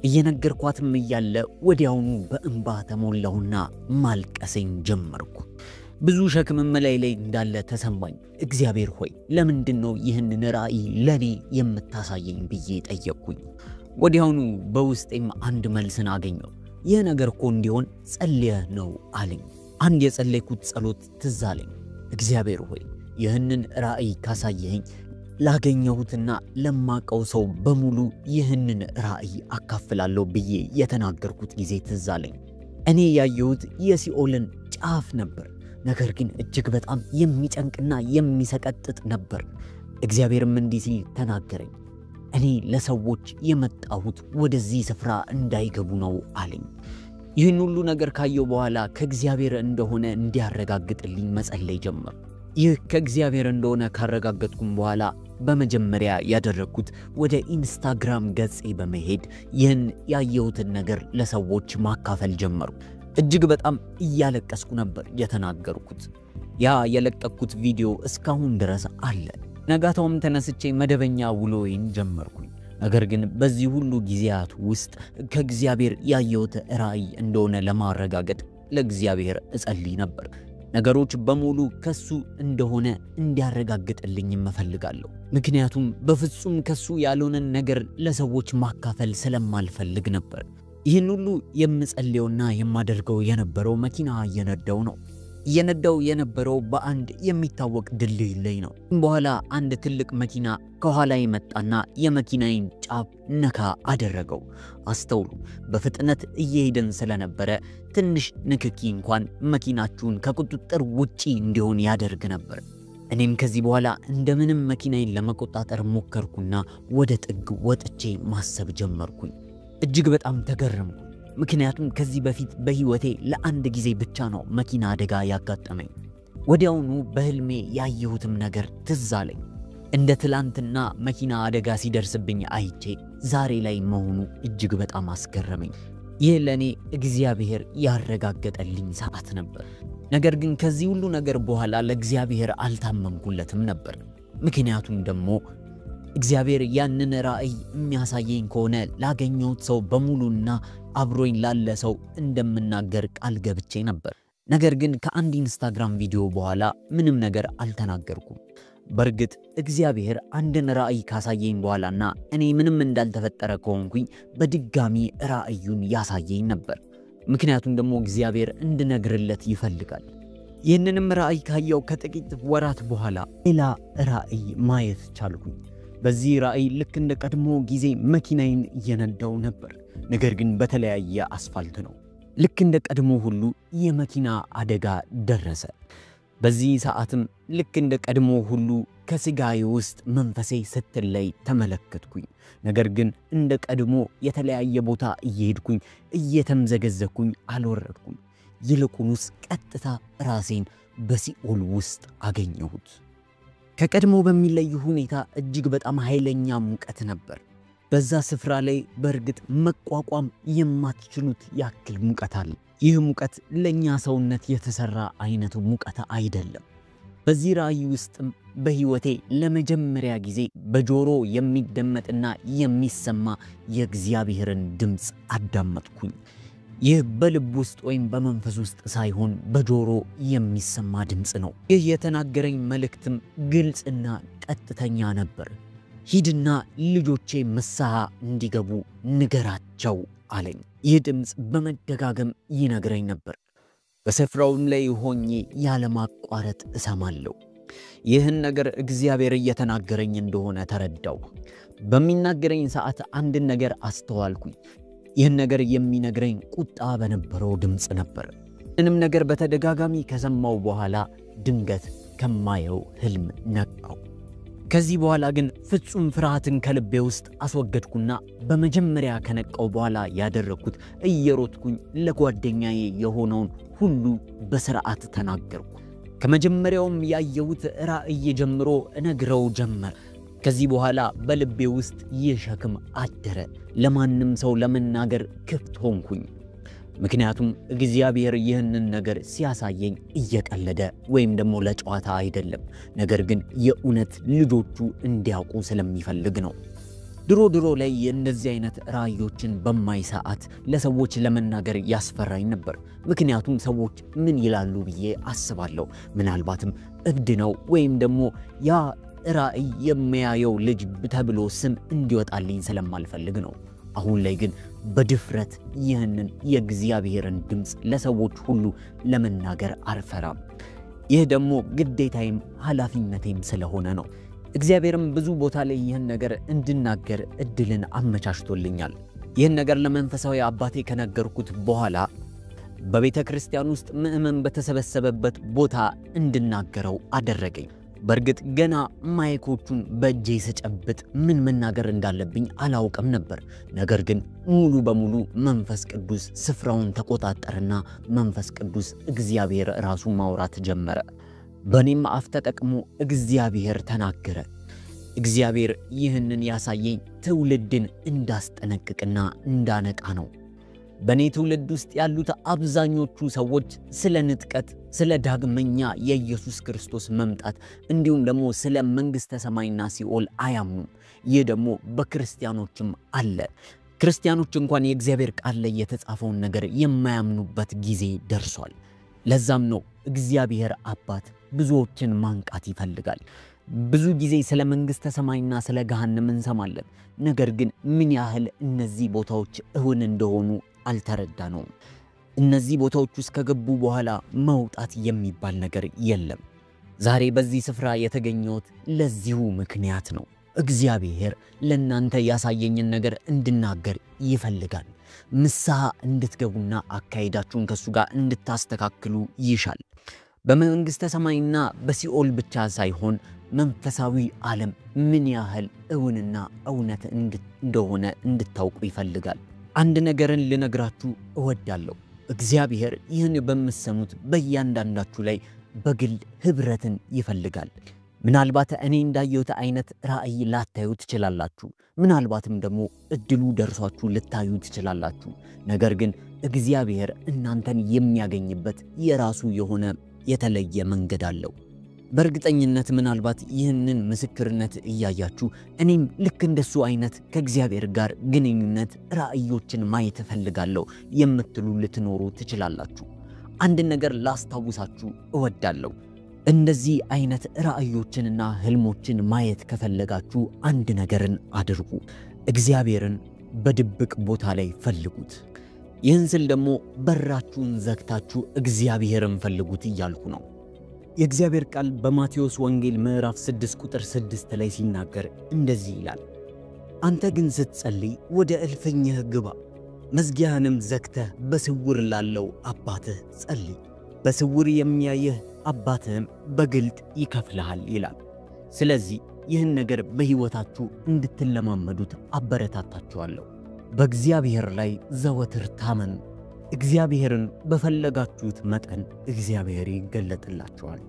እየነገርኳትም እያለ ወዲያውኑ በእንባ ተሞላሁና ማልቀሴን ጀመርኩ። ብዙ ሸክም ላይ እንዳለ ተሰማኝ። እግዚአብሔር ሆይ ለምንድነው ይህንን ራእይ ለኔ የምታሳየኝ ብዬ ጠየቅኩኝ። ወዲያውኑ በውስጤም አንድ መልስን አገኘው። ይህ ነገር እኮ እንዲሆን ጸልየህ ነው አለኝ። አንድ የጸለይኩት ጸሎት ትዝ አለኝ። እግዚአብሔር ሆይ ይህንን ራእይ ካሳየኝ ላገኘሁትና ለማቀው ሰው በሙሉ ይህንን ራእይ አካፍላለሁ ብዬ የተናገርኩት ጊዜ ትዝ አለኝ። እኔ ያየሁት የሲኦልን ጫፍ ነበር። ነገር ግን እጅግ በጣም የሚጨንቅና የሚሰቀጥጥ ነበር። እግዚአብሔርም እንዲህ ሲል ተናገረኝ። እኔ ለሰዎች የመጣሁት ወደዚህ ስፍራ እንዳይገቡ ነው አለኝ። ይህን ሁሉ ነገር ካየው በኋላ ከእግዚአብሔር እንደሆነ እንዲያረጋግጥልኝ መጸለይ ጀመርኩ። ይህ ከእግዚአብሔር እንደሆነ ካረጋገጥኩም በኋላ በመጀመሪያ ያደረኩት ወደ ኢንስታግራም ገጼ በመሄድ ይህን ያየሁትን ነገር ለሰዎች ማካፈል ጀመርኩ። እጅግ በጣም እያለቀስኩ ነበር የተናገርኩት። ያ የለቀቅኩት ቪዲዮ እስካሁን ድረስ አለ። ነጋታውም ተነስቼ መደበኛ ውሎዬን ጀመርኩኝ። ነገር ግን በዚህ ሁሉ ጊዜያት ውስጥ ከእግዚአብሔር ያየሁት ራእይ እንደሆነ ለማረጋገጥ ለእግዚአብሔር እጸልይ ነበር። ነገሮች በሙሉ ከሱ እንደሆነ እንዲያረጋግጥልኝ እፈልጋለሁ። ምክንያቱም በፍጹም ከሱ ያልሆነን ነገር ለሰዎች ማካፈል ስለማልፈልግ ነበር። ይህን ሁሉ የምጸልየውና የማደርገው የነበረው መኪና እየነዳው ነው። እየነዳው የነበረው በአንድ የሚታወቅ ድልድይ ላይ ነው። በኋላ አንድ ትልቅ መኪና ከኋላ መጣና የመኪናዬን ጫፍ ነካ አደረገው። አስተውሉ፣ በፍጥነት እየሄድን ስለነበረ ትንሽ ንክኪ እንኳን መኪናችሁን ከቁጥጥር ውጪ እንዲሆን ያደርግ ነበር። እኔም ከዚህ በኋላ እንደምንም መኪናዬን ለመቆጣጠር ሞከርኩና ወደ ጥግ ወጥቼ ማሰብ ጀመርኩኝ። እጅግ በጣም ተገረምኩ። ምክንያቱም ከዚህ በፊት በህይወቴ ለአንድ ጊዜ ብቻ ነው መኪና አደጋ ያጋጠመኝ። ወዲያውኑ በህልሜ ያየሁትም ነገር ትዝ አለኝ። እንደ ትላንትና መኪና አደጋ ሲደርስብኝ አይቼ ዛሬ ላይ መሆኑ እጅግ በጣም አስገረመኝ። ይህ ለኔ እግዚአብሔር ያረጋገጠልኝ ሰዓት ነበር። ነገር ግን ከዚህ ሁሉ ነገር በኋላ ለእግዚአብሔር አልታመንኩለትም ነበር። ምክንያቱም ደግሞ እግዚአብሔር ያንን ራእይ የሚያሳየኝ ከሆነ ላገኘሁት ሰው በሙሉና አብሮኝ ላለ ሰው እንደምናገር ቃል ገብቼ ነበር። ነገር ግን ከአንድ ኢንስታግራም ቪዲዮ በኋላ ምንም ነገር አልተናገርኩም። በርግጥ እግዚአብሔር አንድን ራእይ ካሳየኝ በኋላና እኔ ምንም እንዳልተፈጠረ ከሆንኩኝ በድጋሚ ራእዩን ያሳየኝ ነበር። ምክንያቱም ደግሞ እግዚአብሔር እንድነግርለት ይፈልጋል። ይህንንም ራእይ ካየው ከጥቂት ወራት በኋላ ሌላ ራእይ ማየት ቻልኩኝ። በዚህ ራእይ ልክ እንደ ቀድሞ ጊዜ መኪናዬን እየነዳው ነበር። ነገር ግን በተለያየ አስፋልት ነው። ልክ እንደ ቀድሞ ሁሉ የመኪና አደጋ ደረሰ። በዚህ ሰዓትም ልክ እንደ ቀድሞ ሁሉ ከስጋዬ ውስጥ መንፈሴ ስትለይ ተመለከትኩኝ። ነገር ግን እንደ ቀድሞ የተለያየ ቦታ እየሄድኩኝ እየተምዘገዘኩኝ አልወረድኩም። ይልቁንስ ቀጥታ ራሴን በሲኦል ውስጥ አገኘሁት። ከቀድሞ በሚለይ ሁኔታ እጅግ በጣም ኃይለኛ ሙቀት ነበር። በዛ ስፍራ ላይ በርግጥ መቋቋም የማትችሉት ያክል ሙቀት አለ። ይህ ሙቀት ለኛ ሰውነት የተሰራ አይነት ሙቀት አይደለም። በዚህ ራእይ ውስጥም በህይወቴ ለመጀመሪያ ጊዜ በጆሮ የሚደመጥና የሚሰማ የእግዚአብሔርን ድምጽ አዳመጥኩኝ። ይህ በልብ ውስጥ ወይም በመንፈስ ውስጥ ሳይሆን በጆሮ የሚሰማ ድምጽ ነው። ይህ የተናገረኝ መልእክትም ግልጽና ቀጥተኛ ነበር። ሂድና ልጆቼ ንስሐ እንዲገቡ ንገራቸው አለኝ። ይህ ድምጽ በመደጋገም ይነግረኝ ነበር። በስፍራውም ላይ ሆኜ ያለማቋረጥ እሰማለሁ። ይህን ነገር እግዚአብሔር እየተናገረኝ እንደሆነ ተረዳው። በሚናገረኝ ሰዓት አንድ ነገር አስተዋልኩኝ። ይህን ነገር የሚነግረኝ ቁጣ በነበረው ድምጽ ነበር። ምንም ነገር በተደጋጋሚ ከሰማው በኋላ ድንገት ከማየው ህልም ነቃው። ከዚህ በኋላ ግን ፍጹም ፍርሃትን ከልቤ ውስጥ አስወገድኩና በመጀመሪያ ከነቃው በኋላ ያደረኩት እየሮጥኩኝ ለጓደኛዬ የሆነውን ሁሉ በስርዓት ተናገርኩ። ከመጀመሪያውም ያየሁት ራእይ ጀምሮ እነግረው ጀመር። ከዚህ በኋላ በልቤ ውስጥ ይሸክም አደረ። ለማንም ሰው ለመናገር ክፍት ሆንኩኝ። ምክንያቱም እግዚአብሔር ይህንን ነገር ሲያሳየኝ እየቀለደ ወይም ደግሞ ለጨዋታ አይደለም፣ ነገር ግን የእውነት ልጆቹ እንዲያውቁ ስለሚፈልግ ነው። ድሮ ላይ እንደዚህ አይነት ራእዮችን በማይ ሰዓት ለሰዎች ለመናገር ያስፈራኝ ነበር። ምክንያቱም ሰዎች ምን ይላሉ ብዬ አስባለሁ። ምናልባትም እብድ ነው ወይም ደግሞ ያ ራእይ የሚያየው ልጅ ተብሎ ስም እንዲወጣልኝ ስለማልፈልግ ነው። አሁን ላይ ግን በድፍረት ይህንን የእግዚአብሔርን ድምጽ ለሰዎች ሁሉ ለመናገር አልፈራም። ይህ ደግሞ ግዴታዬም ኃላፊነቴም ስለሆነ ነው። እግዚአብሔርም ብዙ ቦታ ላይ ይህን ነገር እንድናገር እድልን አመቻችቶልኛል። ይህን ነገር ለመንፈሳዊ አባቴ ከነገርኩት በኋላ በቤተ ክርስቲያን ውስጥ ምእመን በተሰበሰበበት ቦታ እንድናገረው አደረገኝ። በርግጥ ገና ማይኮቹን በእጄ ስጨብጥ ምን መናገር እንዳለብኝ አላውቅም ነበር። ነገር ግን ሙሉ በሙሉ መንፈስ ቅዱስ ስፍራውን ተቆጣጠረና መንፈስ ቅዱስ እግዚአብሔር ራሱ ማውራት ጀመረ። በኔም አፍ ተጠቅሞ እግዚአብሔር ተናገረ። እግዚአብሔር ይህንን ያሳየኝ ትውልድን እንዳስጠነቅቅና እንዳነቃ ነው። በኔ ትውልድ ውስጥ ያሉት አብዛኞቹ ሰዎች ስለ ንጥቀት፣ ስለ ዳግመኛ የኢየሱስ ክርስቶስ መምጣት እንዲሁም ደግሞ ስለ መንግስተ ሰማይና ሲኦል አያምኑም። ይህ ደግሞ በክርስቲያኖችም አለ። ክርስቲያኖች እንኳን የእግዚአብሔር ቃል ላይ የተጻፈውን ነገር የማያምኑበት ጊዜ ደርሷል። ለዛም ነው እግዚአብሔር አባት ብዙዎችን ማንቃት ይፈልጋል። ብዙ ጊዜ ስለ መንግስተ ሰማይና ስለ ገሃነም እንሰማለን። ነገር ግን ምን ያህል እነዚህ ቦታዎች እውን እንደሆኑ አልተረዳነውም። እነዚህ ቦታዎች ውስጥ ከገቡ በኋላ መውጣት የሚባል ነገር የለም። ዛሬ በዚህ ስፍራ የተገኘሁት ለዚሁ ምክንያት ነው። እግዚአብሔር ለእናንተ ያሳየኝን ነገር እንድናገር ይፈልጋል። ንስሐ እንድትገቡና አካሄዳችሁን ከሱ ጋር እንድታስተካክሉ ይሻል። በመንግስተ ሰማይና በሲኦል ብቻ ሳይሆን መንፈሳዊ ዓለም ምን ያህል እውንና እውነት እንደሆነ እንድታውቁ ይፈልጋል። አንድ ነገርን ልነግራችሁ እወዳለሁ። እግዚአብሔር ይህን በመሰሙት በእያንዳንዳችሁ ላይ በግል ህብረትን ይፈልጋል። ምናልባት እኔ እንዳየሁት አይነት ራእይ ላታዩ ትችላላችሁ። ምናልባትም ደግሞ እድሉ ደርሷችሁ ልታዩ ትችላላችሁ። ነገር ግን እግዚአብሔር እናንተን የሚያገኝበት የራሱ የሆነ የተለየ መንገድ አለው። በእርግጠኝነት ምናልባት ይህንን ምስክርነት እያያችሁ እኔም ልክ እንደሱ አይነት ከእግዚአብሔር ጋር ግንኙነት ራእዮችን ማየት ፈልጋለሁ የምትሉ ልትኖሩ ትችላላችሁ። አንድ ነገር ላስታውሳችሁ እወዳለሁ። እንደዚህ አይነት ራእዮችንና ህልሞችን ማየት ከፈለጋችሁ አንድ ነገርን አድርጉ። እግዚአብሔርን በድብቅ ቦታ ላይ ፈልጉት። ይህን ስል ደግሞ በራችሁን ዘግታችሁ እግዚአብሔርን ፈልጉት እያልኩ ነው። የእግዚአብሔር ቃል በማቴዎስ ወንጌል ምዕራፍ 6 ቁጥር 6 ላይ ሲናገር እንደዚህ ይላል፣ አንተ ግን ስትጸልይ ወደ እልፍኝህ ግባ፣ መዝጊያህንም ዘግተህ በስውር ላለው አባትህ ጸልይ፣ በስውር የሚያይህ አባትህም በግልጥ ይከፍልሃል ይላል። ስለዚህ ይህን ነገር በሕይወታችሁ እንድትለማመዱት አበረታታችኋለሁ። በእግዚአብሔር ላይ ዘወትር ታመኑ። እግዚአብሔርን በፈለጋችሁት መጠን እግዚአብሔር ይገለጥላችኋል።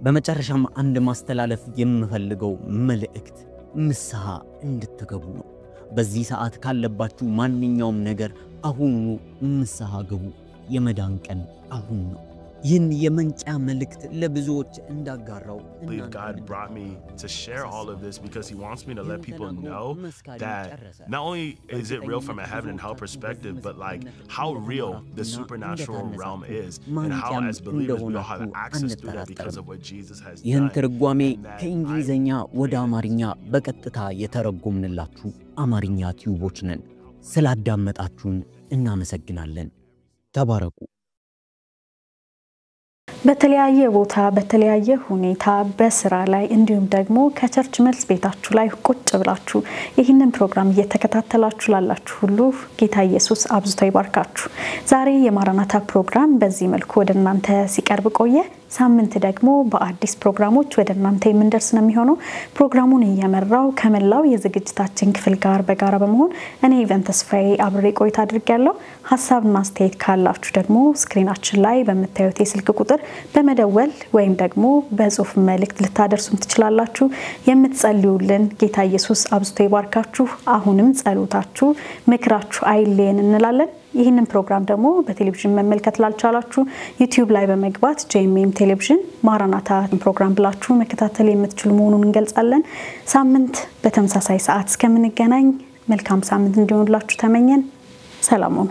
በመጨረሻም አንድ ማስተላለፍ የምፈልገው መልእክት ንስሐ እንድትገቡ ነው። በዚህ ሰዓት ካለባችሁ ማንኛውም ነገር አሁኑ ንስሐ ግቡ። የመዳን ቀን አሁን ነው። ይህን የመንቂያ መልእክት ለብዙዎች እንዳጋራው God brought me to share all of this because he wants me to let people know that not only is it real from a heaven and hell perspective, but like how real the supernatural realm is and how as believers we all have access to that because of what Jesus has done. ይህን ትርጓሜ ከእንግሊዘኛ ወደ አማርኛ በቀጥታ የተረጎምንላችሁ አማርኛ ቲዩቦች ነን። ስላዳመጣችሁን እናመሰግናለን። ተባረኩ። በተለያየ ቦታ በተለያየ ሁኔታ በስራ ላይ እንዲሁም ደግሞ ከቸርች መልስ ቤታችሁ ላይ ቁጭ ብላችሁ ይህንን ፕሮግራም እየተከታተላችሁ ላላችሁ ሁሉ ጌታ ኢየሱስ አብዝቶ ይባርካችሁ። ዛሬ የማራናታ ፕሮግራም በዚህ መልኩ ወደ እናንተ ሲቀርብ ቆየ። ሳምንት ደግሞ በአዲስ ፕሮግራሞች ወደ እናንተ የምንደርስ ነው የሚሆነው። ፕሮግራሙን እየመራው ከመላው የዝግጅታችን ክፍል ጋር በጋራ በመሆን እኔ ኢቨንት ተስፋዬ አብሬ ቆይታ አድርጌያለሁ። ሐሳብና አስተያየት ካላችሁ ደግሞ ስክሪናችን ላይ በመታየት የስልክ ቁጥር በመደወል ወይም ደግሞ በጽሁፍ መልእክት ልታደርሱን ትችላላችሁ። የምትጸልዩልን ጌታ ኢየሱስ አብዝቶ ይባርካችሁ። አሁንም ጸሎታችሁ ምክራችሁ አይለየን እንላለን። ይህንን ፕሮግራም ደግሞ በቴሌቪዥን መመልከት ላልቻላችሁ ዩቲዩብ ላይ በመግባት ጄኤምኤም ቴሌቪዥን ማራናታ ፕሮግራም ብላችሁ መከታተል የምትችሉ መሆኑን እንገልጻለን። ሳምንት በተመሳሳይ ሰዓት እስከምንገናኝ መልካም ሳምንት እንዲሆንላችሁ ተመኘን። ሰላም ሁኑ።